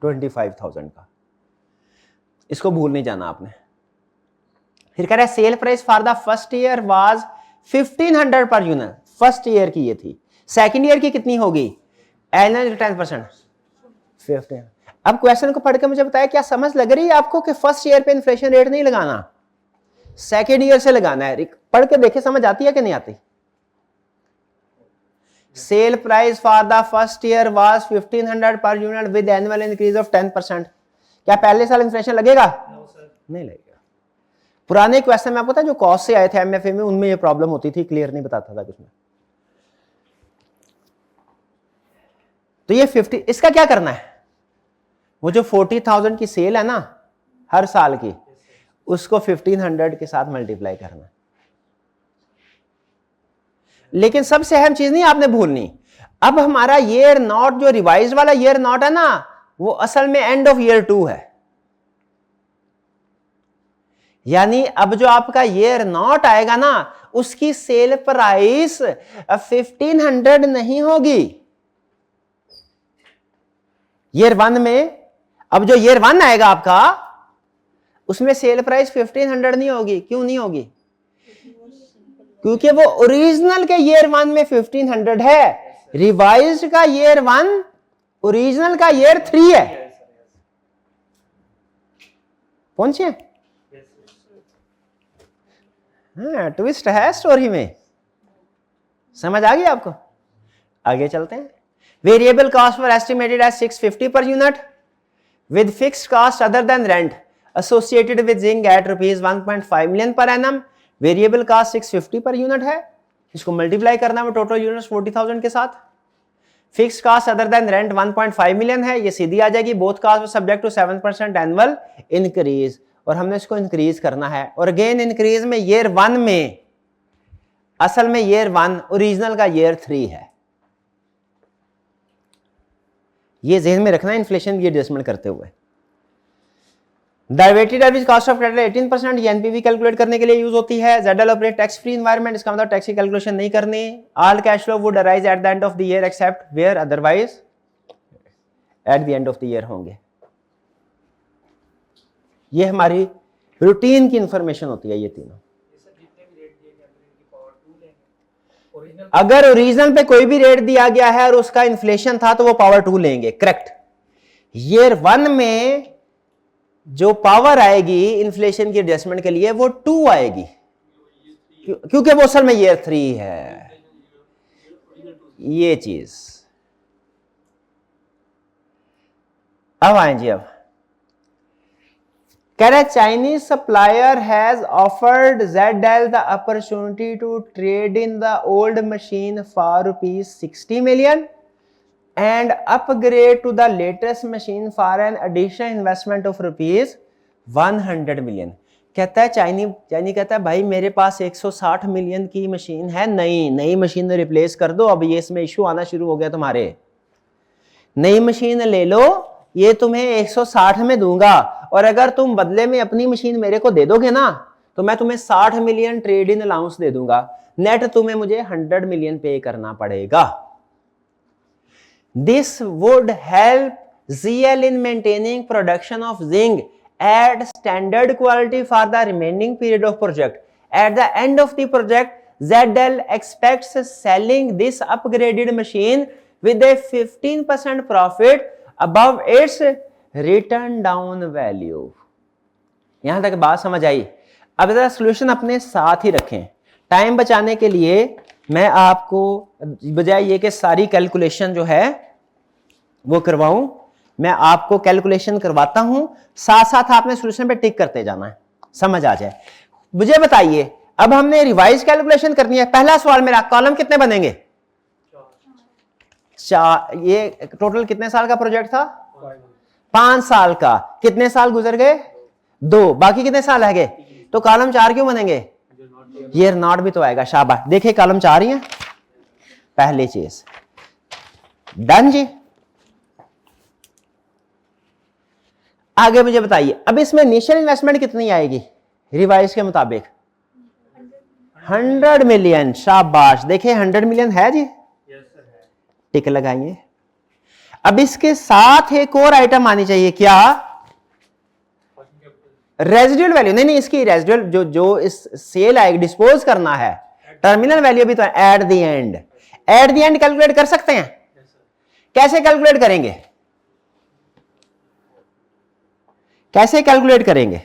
25,000 का, इसको भूल नहीं जाना आपने। फिर कह रहा है sale price for the first year was 1500 per unit, first year की ये थी। सेकंड ईयर की कितनी होगी? एनुअल 10%, 15। अब क्वेश्चन को पढ़ के मुझे बताया क्या समझ लग रही है आपको कि फर्स्ट ईयर पे इन्फ्लेशन रेट नहीं लगाना, सेकंड ईयर से लगाना है? पढ़ के देखे समझ आती है कि नहीं आती? Sale price for the first year was 1500 पर unit with annual increase of 10%। क्या पहले साल इन्फ्लेशन लगेगा? नहीं लगेगा। पुराने क्वेश्चन में आपको पता है जो कॉस्ट से आए थे एमएफए में, उनमें ये प्रॉब्लम होती थी, क्लियर नहीं बताता था कुछ में। तो ये 50, इसका क्या करना है? वो जो 40,000 की सेल है ना हर साल की, उसको 1500 के साथ मल्टीप्लाई करना है। लेकिन सबसे अहम चीज नहीं आपने भूलनी, अब हमारा ईयर नॉट जो रिवाइज वाला ईयर नॉट है ना, वो असल में एंड ऑफ ईयर 2 है। यानी अब जो आपका ईयर नॉट आएगा ना, उसकी सेल प्राइस 1500 नहीं होगी ईयर 1 में। अब जो ईयर 1 आएगा आपका, उसमें सेल प्राइस 1500 नहीं होगी। क्यों नहीं होगी? क्योंकि वो ओरिजिनल के ईयर 1 में 1500 है, रिवाइज्ड का ईयर 1 ओरिजिनल का ईयर 3 है। पहुंचे? हाँ, ट्विस्ट है स्टोरी में, समझ आ गई आपको? आगे चलते हैं। Variable cost were estimated as 650 per unit with fixed cost other than rent associated with zinc at ₹1.5 million per annum. Variable cost 650 per unit है, इसको मल्टीप्लाई करना है टोटल यूनिट्स 40,000 के साथ। Fixed cost other than rent 1.5 million है, ये सीधी आ जाएगी। Both cost subject to 7% annual increase, और हमने इसको इंक्रीज करना है। और अगेन इंक्रीज में ईयर 1 में, असल में ईयर 1 ओरिजिनल का ईयर 3 है। ये ज़हन में रखना है इन्फ्लेशन की एडजस्टमेंट करते हुए। Weighted average cost of capital 18%, ये एनपीवी कैलकुलेट करने के लिए यूज होती है। ZL operate tax free environment, इसका मतलब टैक्स की कैलकुलेशन नहीं करनी। All cash flow would arise at the end of the year except where otherwise at the end of the year होंगे। ये हमारी रूटीन की इंफॉर्मेशन होती है। ये तीनों अगर ओरिजिनल पे कोई भी रेट दिया गया है और उसका इन्फ्लेशन था तो वो पावर 2 लेंगे, करेक्ट। ईयर 1 में जो पावर आएगी इन्फ्लेशन की एडजस्टमेंट के लिए वो 2 आएगी, क्योंकि वो असल में ईयर 3 है। ये चीज अब आए जी। अब कह रहे Chinese supplier has offered ZL the opportunity to trade in the old machine for ₹60 million and upgrade to the latest machine for an additional investment of ₹100 million। कहता है चाइनी कहता है भाई मेरे पास 160 मिलियन की मशीन है, नई मशीन रिप्लेस कर दो, अब ये इसमें इशू आना शुरू हो गया तुम्हारे, नई मशीन ले लो, ये तुम्हें 160 में दूंगा, और अगर तुम बदले में अपनी मशीन मेरे को दे दोगे ना तो मैं तुम्हें 60 मिलियन ट्रेड इन अलाउंस दे दूंगा, नेट तुम्हें मुझे 100 मिलियन पे करना पड़ेगा। This would help ZL in maintaining production of zinc at standard quality for the remaining period of project. At the end of the project, ZL expects selling this upgraded machine with a 15% profit above its written down value. यहां तक बात समझ आई? अब जरा solution अपने साथ ही रखें, time बचाने के लिए मैं आपको बजाय ये कि सारी कैलकुलेशन जो है वो करवाऊं, मैं आपको कैलकुलेशन करवाता हूं, साथ साथ आपने सोल्यूशन पे टिक करते जाना है, समझ आ जाए। मुझे बताइए, अब हमने रिवाइज कैलकुलेशन करनी है। पहला सवाल मेरा, कॉलम कितने बनेंगे? 4। ये टोटल कितने साल का प्रोजेक्ट था? 5 साल का। कितने साल गुजर गए? 2। बाकी कितने साल रह गए? तो कॉलम 4 क्यों बनेंगे? ईयर नॉट भी तो आएगा। शाबाश, देखिए कॉलम 4 ही है, पहली चीज डन जी। आगे मुझे बताइए, अब इसमें इनिशियल इन्वेस्टमेंट कितनी आएगी रिवाइज के मुताबिक? 100 मिलियन। शाबाश, देखिए 100 मिलियन है जी, टिक लगाइए। अब इसके साथ एक और आइटम आनी चाहिए, क्या? Residual value. नहीं, इसकी रेजिडुअल जो इस सेल आएगी, डिस्पोज करना है, टर्मिनल वैल्यू भी तो at the and. Eight the and calculate कर सकते हैं? कैसे कैलकुलेट करेंगे? कैसे कैलकुलेट करेंगे?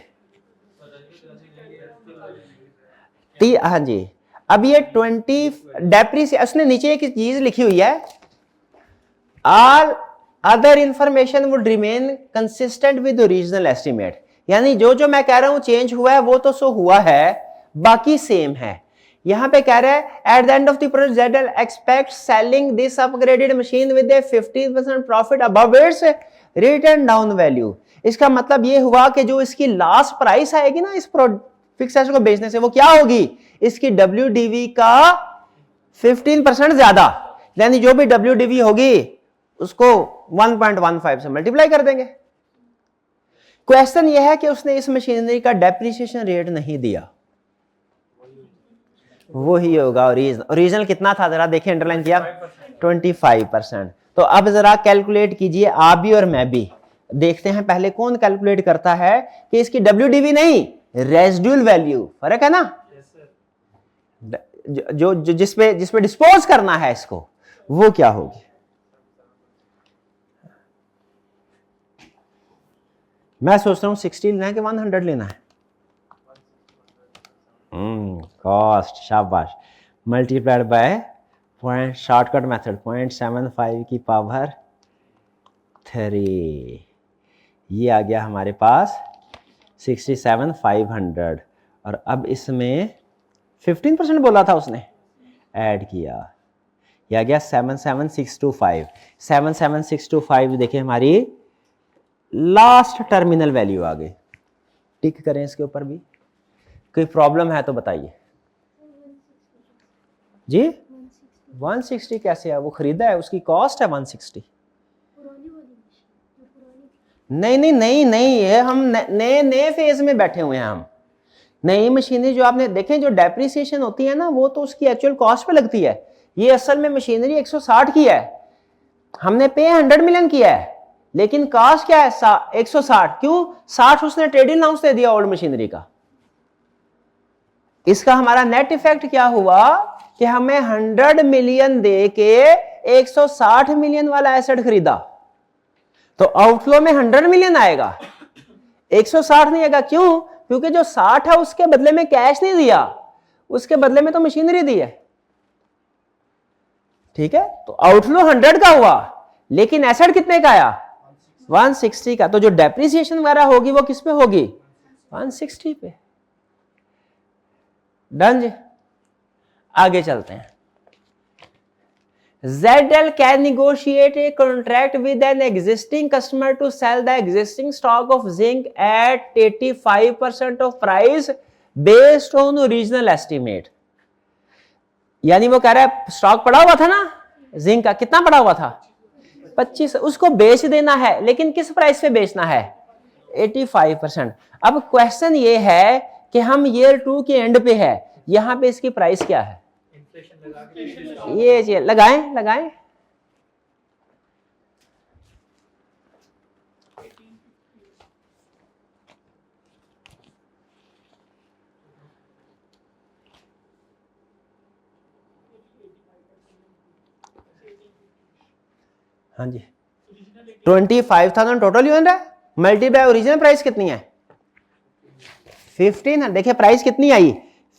हाँ जी। अब ये 20 डेप्रीसिएशन, उसने नीचे एक चीज लिखी हुई है, all other information would remain consistent with original estimate. यानी जो मैं कह रहा हूं चेंज हुआ है वो तो सो हुआ है, बाकी सेम है। यहां पे कह रहा है at the end of the project ZL expect selling this upgraded machine with a 15% profit above its written down value. इसका मतलब ये हुआ कि जो इसकी लास्ट प्राइस आएगी ना इस फिक्स एसेट को बेचने से, वो क्या होगी? इसकी WDV का 15% ज्यादा, यानी जो भी WDV होगी उसको 1.15 से मल्टीप्लाई कर देंगे। क्वेश्चन यह है कि उसने इस मशीनरी का डेप्रिसिएशन रेट नहीं दिया, वही होगा ओरिजिनल कितना था जरा देखिए, अंडरलाइन किया, 25%। तो अब जरा कैलकुलेट कीजिए आप भी और मैं भी, देखते हैं पहले कौन कैलकुलेट करता है कि इसकी WDV नहीं, रेजिडुअल वैल्यू, फर्क है ना? जो जिस पे डिस्पोज करना है इसको, वो क्या होगी? मैं सोच रहा हूं 60 लेना है कि 100 लेना है? कॉस्ट, शाबाश, multiplied by point, shortcut method 0.75 की पावर 3, ये आ गया हमारे पास 67,500। और अब इसमें 15% बोला था उसने, ऐड किया, यह आ गया 77,625। 77,625 देखिए हमारी लास्ट टर्मिनल वैल्यू आ गई। टिक करें इसके ऊपर भी, कोई प्रॉब्लम है तो बताइए जी। 160 कैसे है? वो खरीदा है, उसकी कॉस्ट है 160। नहीं, ये हम नए फेज में बैठे हुए हैं। हम नई मशीनरी जो आपने देखें, जो डेप्रिसिएशन होती है ना, वो तो उसकी एक्चुअल कॉस्ट पे लगती है। ये असल में मशीनरी 160 की है, हमने पे 100 मिलियन किया है, लेकिन कॉस्ट क्या है? 160। क्यों? 60 उसने ट्रेडिंग अलाउंस दे दिया ओल्ड मशीनरी का। इसका हमारा नेट इफेक्ट क्या हुआ कि हमें 100 मिलियन दे के 160 मिलियन वाला एसेट खरीदा, तो आउटफ्लो में 100 मिलियन आएगा, 160 नहीं आएगा। क्यों? क्योंकि जो 60 है उसके बदले में कैश नहीं दिया, उसके बदले में तो मशीनरी दी है। ठीक है, तो आउटफ्लो 100 का हुआ, लेकिन एसेट कितने का आया? 160 का। तो जो डेप्रिसिएशन वगैरह होगी वो किस पे होगी? 160 पे। डन जी, आगे चलते हैं। ZL can negotiate a contract with an existing customer to sell the existing stock of zinc at 85% of price based on original estimate. यानी वो कह रहा है स्टॉक पड़ा हुआ था ना जिंक का, कितना पड़ा हुआ था 25, उसको बेच देना है, लेकिन किस प्राइस पे बेचना है 85%। अब क्वेश्चन ये है कि हम ईयर 2 के एंड पे है, यहां पे इसकी प्राइस क्या है, इन्फ्लेशन लगा के ये लगाएं लगाएं। हाँ जी 25,000 टोटल यूनिट है, मल्टीप्लाई ओरिजिनल प्राइस कितनी है 1500। देखिए प्राइस कितनी आई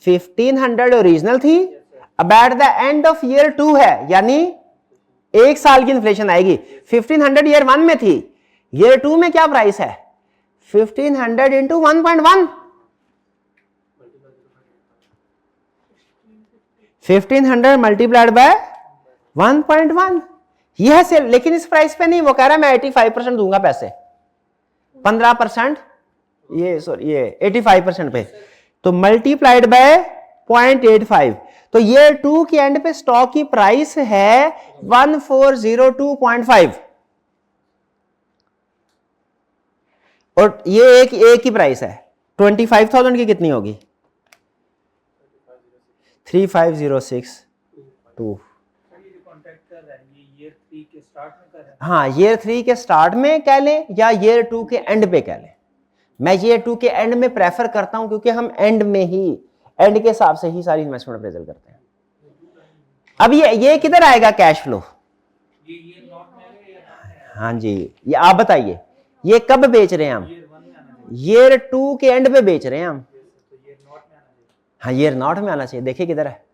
1500 ओरिजिनल थी, अब eight the end of year 2 है, यानी एक साल की इन्फ्लेशन आएगी। 1500 ईयर 1 में थी, ईयर 2 में क्या प्राइस है 1500 इंटू 1.1, 1500 मल्टीप्लाइड बाय 1.1, यह सेल। लेकिन इस प्राइस पे नहीं, वो कह रहा है मैं 85% दूंगा पैसे, 15% ये सॉरी ये 85% पे, तो मल्टीप्लाइड बाय 0.85, तो ये 2 के एंड पे स्टॉक की प्राइस है 1402.5 और ये एक ही प्राइस है। 25,000 की कितनी होगी 3506.2। हाँ ईयर 3 के स्टार्ट में कह लें या ईयर 2 के एंड पे कह लें, मैं ईयर 2 के एंड में प्रेफर करता हूं क्योंकि हम एंड में ही एंड के हिसाब से ही सारी इन्वेस्टमेंट अप्रेजल करते हैं। अब ये किधर आएगा कैश फ्लो, हाँ जी ये आप बताइए ये कब बेच रहे हैं हम, ईयर 2 के एंड पे बेच रहे हैं हम, हाँ ईयर नॉट में आना चाहिए। देखिए किधर है,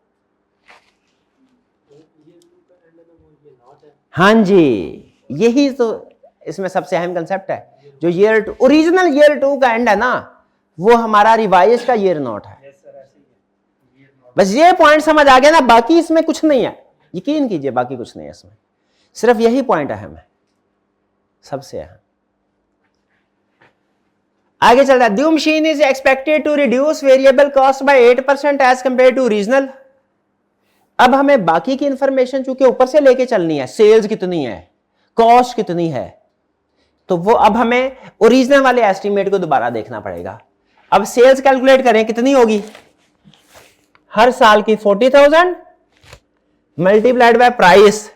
हाँ जी यही तो इसमें सबसे अहम कंसेप्ट है। जो ईयर 2 ओरिजिनल ईयर 2 का एंड है ना, वो हमारा रिवाइज का ईयर नॉट है। बस ये पॉइंट समझ आ गया ना, बाकी इसमें कुछ नहीं है, यकीन कीजिए बाकी कुछ नहीं है इसमें, सिर्फ यही पॉइंट अहम है, सबसे अहम। आगे चलता है, due machine is expected to reduce variable cost by 8% as compare to original. अब हमें बाकी की इंफॉर्मेशन चूंकि ऊपर से लेके चलनी है, सेल्स कितनी है, कॉस्ट कितनी है, तो वो अब हमें ओरिजिनल वाले एस्टीमेट को दोबारा देखना पड़ेगा। अब सेल्स कैलकुलेट करें कितनी होगी, हर साल की 40,000 मल्टीप्लाइड बाय प्राइस,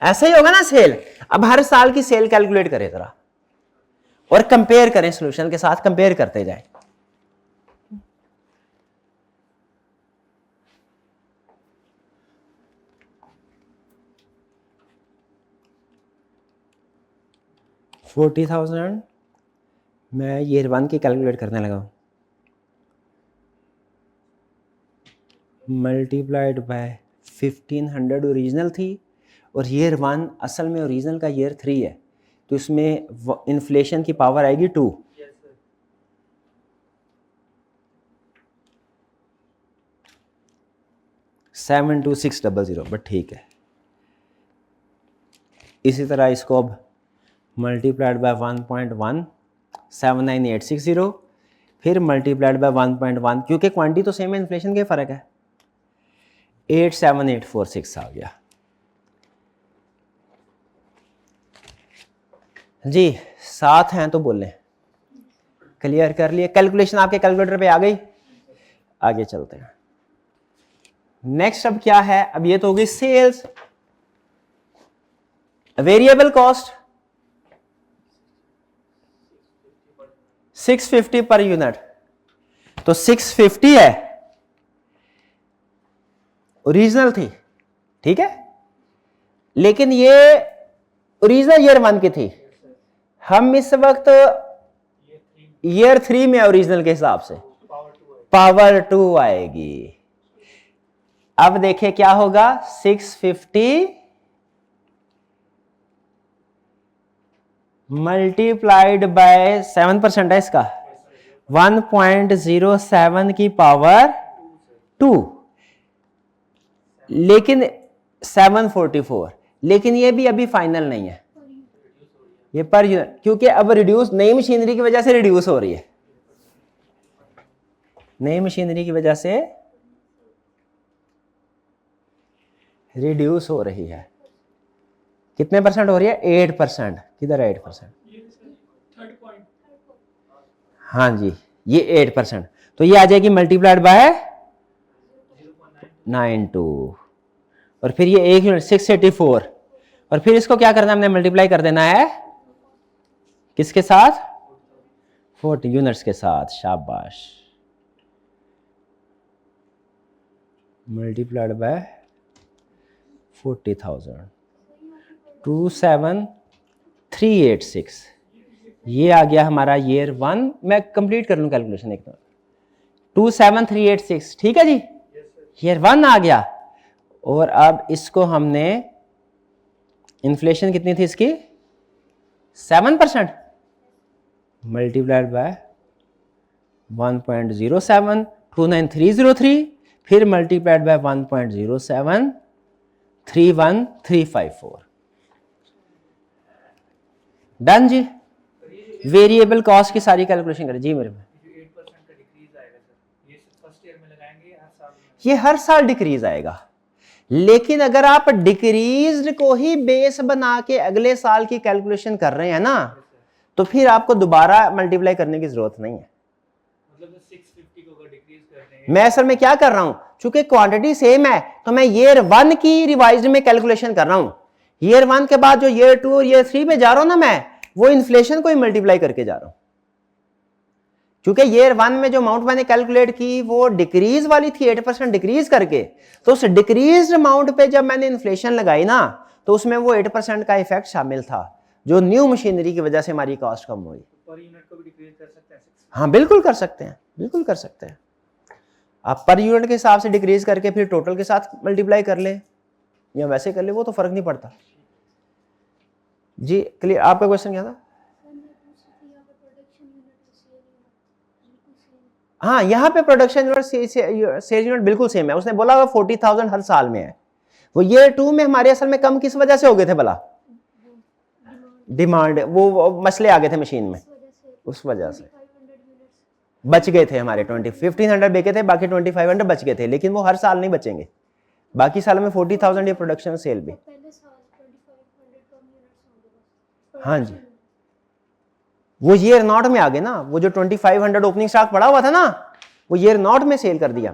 ऐसा ही होगा ना सेल। अब हर साल की सेल कैलकुलेट करें जरा और कंपेयर करें, सॉल्यूशन के साथ कंपेयर करते जाएं। $40,000 मैं ईयर 1 की कैलकुलेट करने लगा हूं, मल्टीप्लाइड बाय 1500 ओरिजिनल थी और ईयर 1 असल में ओरिजिनल का ईयर 3 है, तो इसमें इन्फ्लेशन की पावर आएगी 2। $72600, बट ठीक है। इसी तरह इसको अब मल्टीप्लाइड बाय 1.1 79860, फिर मल्टीप्लाइड बाय 1.1, क्योंकि क्वांटिटी तो सेम है, इन्फ्लेशन के फर्क है, 87846 आ गया जी। 7 हैं तो बोलें, क्लियर कर लिए, कैलकुलेशन आपके कैलकुलेटर पे आ गई। आगे चलते हैं, नेक्स्ट अब क्या है, अब ये तो होगी sales. Variable cost 650 per unit, तो 650 है, ओरिजिनल थी, ठीक है, लेकिन ये ओरिजिनल ईयर 1 की थी, हम इस वक्त ईयर 3 में ओरिजिनल के हिसाब से पावर 2 आएगी। अब देखिए क्या होगा, 650 मल्टीप्लाइड बाय 7% है इसका, 1.07 की पावर 2, लेकिन 744, लेकिन ये भी अभी फाइनल नहीं है, ये पर यूनिट, क्योंकि अब रिड्यूस नई मशीनरी की वजह से रिड्यूस हो रही है, नई मशीनरी की वजह से रिड्यूस हो रही है। कितने परसेंट हो रही है? 8%। किधर है 8%? ये थर्ड पॉइंट हाँ जी, ये 8%, तो ये आ जाएगी मल्टीप्लाइड बाय 92, और फिर ये एक यूनिट 684, और फिर इसको क्या करना है, हमने मल्टीप्लाई कर देना है किसके साथ? 40 यूनिट्स के साथ। शाबाश, मल्टीप्लाइड बाय 40,000, 27386, ये आ गया हमारा ईयर 1। मैं कंप्लीट कर लूं कैलकुलेशन एक तो, 27386, ठीक है जी, ईयर 1 आ गया। और अब इसको हमने, इन्फ्लेशन कितनी थी इसकी? 7%, मल्टीप्लाइड बाय 1.07, 29303, फिर मल्टीप्लाइड बाय 1.07, 31354। डन जी। वेरिएबल कॉस्ट की सारी कैलकुलेशन करें जी मेरे में। जो 8% का डिक्रीज आएगा सर, ये फर्स्ट ईयर में लगाएंगे हर साल में? ये हर साल डिक्रीज आएगा, लेकिन अगर आप डिक्रीज को ही बेस बना के अगले साल की कैलकुलेशन कर रहे हैं ना, तो फिर आपको दोबारा मल्टीप्लाई करने की जरूरत नहीं है। मतलब 650 को अगर डिक्रीज करते हैं, मैं असल में क्या कर रहा हूं, चूंकि क्वांटिटी सेम है तो मैं ईयर 1 की रिवाइज्ड में कैलकुलेशन कर रहा हूं। ईयर 1 के बाद जो ईयर 2 और ईयर 3 पे जा रहा हूं ना, मैं वो इन्फ्लेशन को ही मल्टीप्लाई करके जा रहा हूं। क्योंकि ईयर 1 में जो अमाउंट मैंने कैलकुलेट की वो डिक्रीज वाली थी, 8% डिक्रीज करके, तो उस डिक्रीज अमाउंट पे जब मैंने इन्फ्लेशन लगाई ना, तो उसमें वो 8% का इफेक्ट शामिल था, जो न्यू मशीनरी की वजह से हमारी कॉस्ट कम हुई। पर यूनिट को भी डिक्रीज कर सकते हैं? हाँ बिल्कुल कर सकते हैं, बिल्कुल कर सकते हैं। आप पर यूनिट के हिसाब से डिक्रीज करके फिर टोटल के साथ मल्टीप्लाई कर ले या वैसे कर ले, वो तो फर्क नहीं पड़ता जी। क्लियर? आपका क्वेश्चन क्या था? हाँ, यहाँ पे प्रोडक्शन यूनिट सेल्स यूनिट बिल्कुल सेम है। उसने बोला 40,000 हर साल में है। वो ईयर 2 में हमारे असल में कम किस वजह से हो गए थे भला? डिमांड, वो मसले आ गए थे मशीन में, उस वजह से बच गए थे हमारे 1500 बेचे थे, बाकी 2500 बच गए थे, लेकिन वो हर साल नहीं बचेंगे। बाकी साल में 40,000 ये प्रोडक्शन सेल भी। हाँ जी, वो ईयर नॉट में आ गए ना, वो जो 2500 ओपनिंग स्टॉक पड़ा हुआ था ना, वो ईयर नॉट में सेल कर दिया।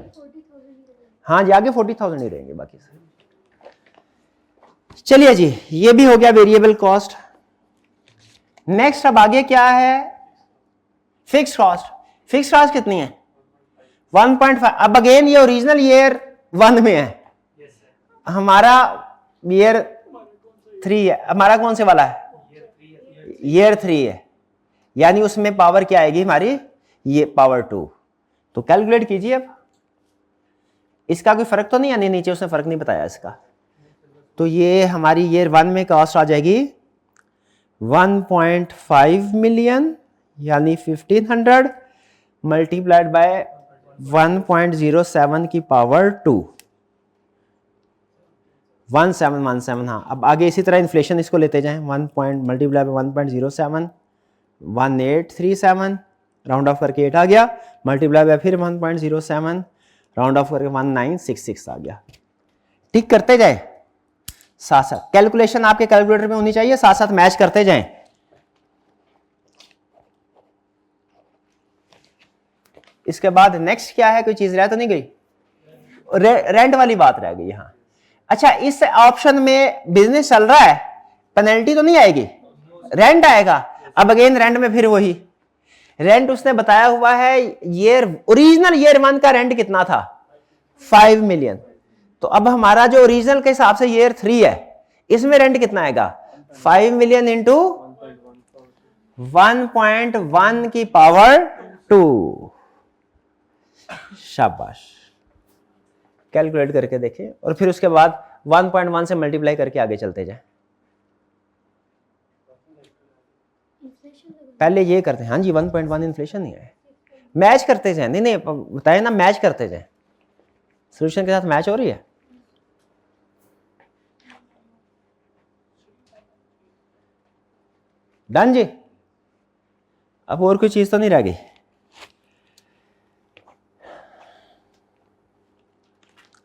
हाँ जी, आगे 40,000 ही रहेंगे बाकी से। चलिए जी, ये भी हो गया वेरिएबल कॉस्ट। नेक्स्ट अब आगे क्या है? Fix cost. फिक्स कॉस्ट कितनी है? 1.5। अब अगेन ये ओरिजिनल ईयर 1 में है, हमारा ईयर 3 है। हमारा कौन से वाला है? ईयर 3 है, यानी उसमें पावर क्या आएगी हमारी? ये पावर 2। तो कैलकुलेट कीजिए अब। इसका कोई फर्क तो नहीं, यानी नीचे उसने फर्क नहीं बताया इसका। तो ये हमारी ईयर 1 में कॉस्ट आ जाएगी 1.5 मिलियन, यानी 1500 मल्टीप्लाइड बाय 1.07 की पावर 2, 1717। हाँ, अब आगे इसी तरह इन्फ्लेशन इसको लेते जाएं। 1 point multiply by 1.07, 1837, round of करके 8 आ गया, मल्टीप्लाई बाय फिर 1.07, राउंड ऑफ करके 1966 आ गया। ठीक करते जाए साथ साथ, कैलकुलेशन आपके कैलकुलेटर में होनी चाहिए, साथ साथ मैच करते जाएं। इसके बाद नेक्स्ट क्या है? कोई चीज रह तो नहीं गई? रेंट वाली बात रह गई। हाँ, अच्छा, इस ऑप्शन में बिजनेस चल रहा है, पेनल्टी तो नहीं आएगी, रेंट आएगा। अब अगेन रेंट में फिर वही रेंट उसने बताया हुआ है। ओरिजिनल ईयर 1 का रेंट कितना था? 5 मिलियन। तो अब हमारा जो ओरिजिनल के हिसाब से ईयर 3 है, इसमें रेंट कितना आएगा? 5 मिलियन इंटू 1.1 की पावर 2। शाबाश, कैलकुलेट करके देखें और फिर उसके बाद 1.1 से मल्टीप्लाई करके आगे चलते जाएं। पहले ये करते हैं। हाँ जी, 1.1 इन्फ्लेशन नहीं है, मैच करते जाएं। नहीं नहीं बताए ना, मैच करते जाएं, सोल्यूशन के साथ मैच हो रही है। डन जी। अब और कोई चीज तो नहीं रह गई।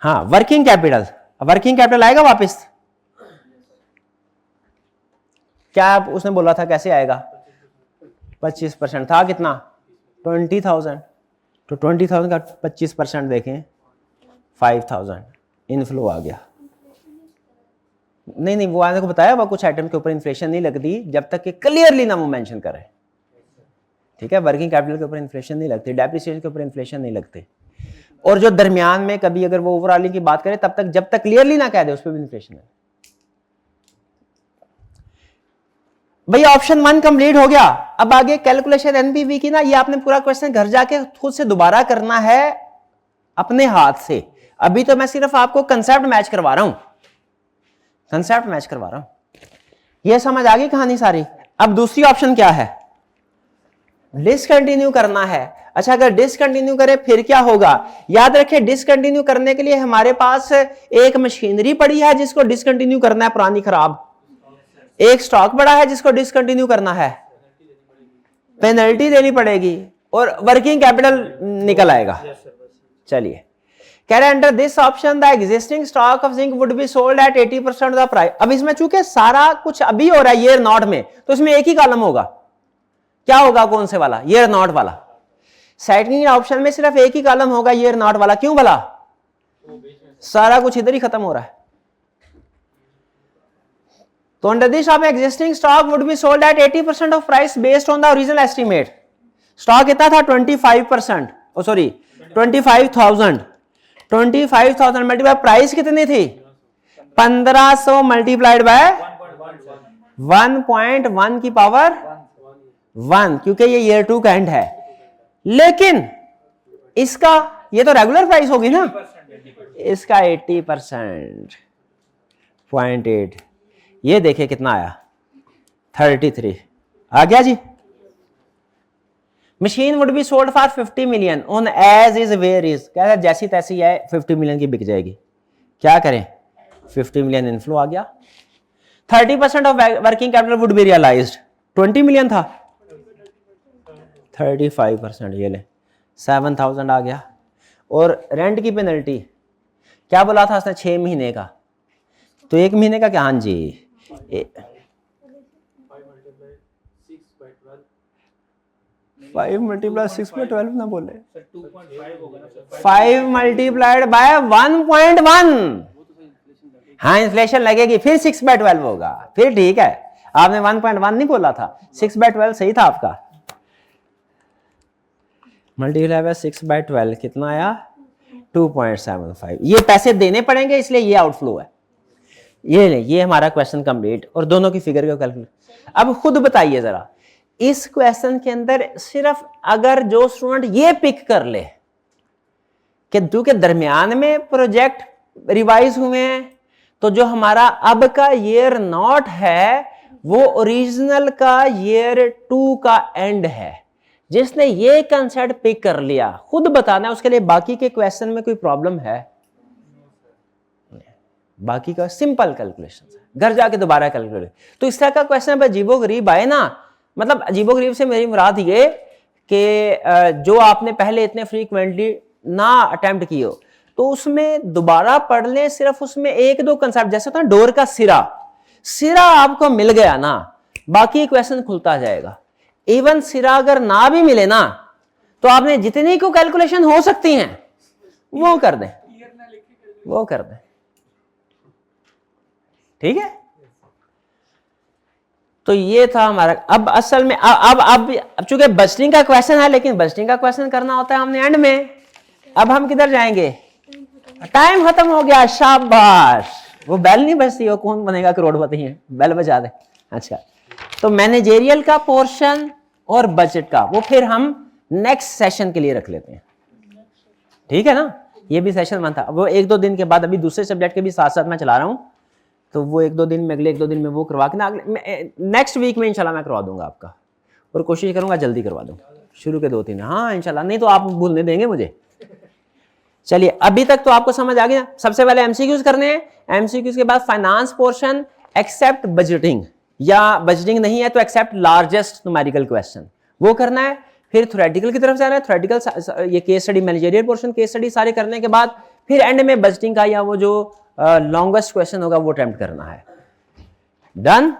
हाँ, वर्किंग कैपिटल। वर्किंग कैपिटल आएगा वापस? क्या आप उसने बोला था कैसे आएगा? 25% था कितना? 20,000। तो 20,000 का 25% देखें, 5,000 इनफ्लो आ गया। नहीं, वो आने को बताया, वो कुछ आइटम के ऊपर इन्फ्लेशन नहीं लगती जब तक कि क्लियरली ना वो मेंशन करे। ठीक है, वर्किंग कैपिटल के ऊपर इन्फ्लेशन नहीं लगती, डेप्रिसिएशन के ऊपर इन्फ्लेशन नहीं लगती, और जो दरमियान में कभी अगर वो ओवरऑलिंग की बात करे तब तक, जब तक क्लियरली ना कह दे उस पर भी इन्फ्लेशन है। भैया ऑप्शन 1 कंप्लीट हो गया। अब आगे कैलकुलेशन एनपीवी की ना, ये आपने पूरा क्वेश्चन घर जाके खुद से दोबारा करना है अपने हाथ से। अभी तो मैं सिर्फ आपको कंसेप्ट मैच करवा रहा हूं, कंसेप्ट मैच करवा रहा हूं। ये समझ आ गई कहानी सारी। अब दूसरी ऑप्शन क्या है? डिसकंटिन्यू करना है। अच्छा, अगर डिसकंटिन्यू करें फिर क्या होगा? याद रखें, डिसकंटिन्यू करने के लिए हमारे पास एक मशीनरी पड़ी है जिसको डिसकंटिन्यू करना है, पुरानी खराब। एक स्टॉक पड़ा है जिसको डिसकंटिन्यू करना है, पेनल्टी देनी पड़ेगी, और वर्किंग कैपिटल निकल आएगा। चलिए, कह रहे हैं under this option the existing stock of zinc would be sold at 80% the price. अब इसमें चूंकि सारा कुछ अभी हो रहा है ईयर नॉट में, तो इसमें एक ही कॉलम होगा। क्या होगा? कौन से वाला? ईयर नॉट वाला। सेकंड ऑप्शन में सिर्फ एक ही कॉलम होगा, ईयर नॉट वाला। क्यों भला? सारा कुछ इधर ही खत्म हो रहा है। तो under this of existing stock would be sold at 80% of price based on the original estimate. Stock कितना था? 25%, ओ सॉरी 25,000। 25,000 मल्टीप्लाई प्राइस कितनी थी? 1500 मल्टीप्लाइड बाय 1.1 की पावर 1, क्योंकि ये ईयर 2 का एंड है। लेकिन इसका, ये तो रेगुलर प्राइस होगी ना, इसका 80% 0.8, ये देखिए कितना आया? 33 आ गया जी। Machine would be sold for 50 million on as is where is. क्या है? जैसी तैसी है, 50 मिलियन की बिक जाएगी। क्या करें? 50 मिलियन इनफ्लो आ गया। 30% of working capital would be realised. 20 million था, 35%, ये ले 7,000 आ गया। और रेंट की पेनल्टी क्या बोला था उसने? 6 महीने का। तो 1 महीने का क्या? हाँ जी, 5 मल्टीप्लाई 6 बाय 12 ना बोले, 5 मल्टीप्लाइड बाय 1.1। हाँ, इन्फ्लेशन लगेगी, फिर 6 बाय 12 होगा, फिर ठीक है। आपने 1.1 नहीं बोला था, 6 बाय 12 सही था आपका। मल्टीप्लाई बाय 6 बाय 12 कितना आया? 2.75। ये पैसे देने पड़ेंगे, इसलिए ये आउटफ्लो है। ये हमारा क्वेश्चन कंप्लीट, और दोनों की फिगर को कैलकुलेट। अब खुद बताइए जरा, इस क्वेश्चन के अंदर सिर्फ अगर जो स्टूडेंट ये पिक कर ले कि क्योंकि दरमियान में प्रोजेक्ट रिवाइज हुए हैं, तो जो हमारा अब का ईयर नॉट है वो ओरिजिनल का ईयर 2 का एंड है। जिसने ये कंसेप्ट पिक कर लिया, खुद बताना है उसके लिए बाकी के क्वेश्चन में कोई प्रॉब्लम है? बाकी का सिंपल कैलकुलेशन, घर जाके दोबारा कैलकुलेट। तो इस तरह का क्वेश्चन अजीबो गरीब आए ना, मतलब अजीबो गरीब से मेरी मुराद ये कि जो आपने पहले इतने फ्रीक्वेंटली ना अटेम्प्ट किए हो, तो उसमें दोबारा पढ़ लें। सिर्फ उसमें 1-2 कंसेप्ट, जैसे होता है डोर का सिरा आपको मिल गया ना, बाकी क्वेश्चन खुलता जाएगा। इवन सिरा अगर ना भी मिले ना, तो आपने जितनी को कैलकुलेशन हो सकती हैं वो कर दें, वो कर दें। ठीक है, तो ये था हमारा। अब असल में अब चूंकि बजटिंग का क्वेश्चन है, लेकिन बजटिंग का क्वेश्चन करना होता है हमने एंड में। अब हम किधर जाएंगे? टाइम खत्म हो गया, शाबाश। वो बेल नहीं बजती, वो कौन बनेगा करोड़पति है? बेल बजा दे। अच्छा, तो मैनेजेरियल का पोर्शन और बजट का वो फिर हम नेक्स्ट सेशन के लिए रख लेते हैं। ठीक है ना, ये भी सेशन 1 था। वो 1-2 दिन के बाद, अभी दूसरे सब्जेक्ट के भी साथ साथ मैं चला रहा हूं, तो वो 1-2 दिन में, अगले 1-2 दिन में वो करवा के ना, नेक्स्ट वीक में इंशाल्लाह मैं करवा दूंगा आपका, और कोशिश करूंगा जल्दी करवा दूं, शुरू के 2-3। हाँ इंशाल्लाह, नहीं तो आप भूलने देंगे मुझे। चलिए, अभी तक तो आपको समझ आ गया। सबसे पहले एमसीक्यूज करने हैं, एमसीक्यूज के बाद फाइनेंस पोर्शन एक्सेप्ट बजटिंग, या बजटिंग नहीं है तो एक्सेप्ट लार्जेस्ट न्यूमेरिकल क्वेश्चन, वो करना है। फिर थ्योरेटिकल की तरफ जाना है, थ्योरेटिकल ये case study, managerial portion case study सारे करने के बाद फिर एंड में बजटिंग का या वो जो लॉन्गेस्ट क्वेश्चन होगा वो अटेम्प्ट करना है। डन।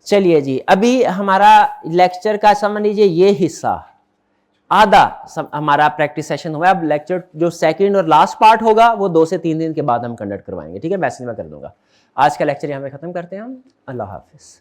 चलिए जी, अभी हमारा लेक्चर का समझ लीजिए ये हिस्सा आधा हमारा प्रैक्टिस सेशन हुआ। अब लेक्चर जो सेकंड और लास्ट पार्ट होगा वो 2 से 3 दिन के बाद हम कंडक्ट करवाएंगे, ठीक है, मैसेज में कर दूंगा। आज का लेक्चर यहाँ पे खत्म करते हैं हम। अल्लाह हाफिज।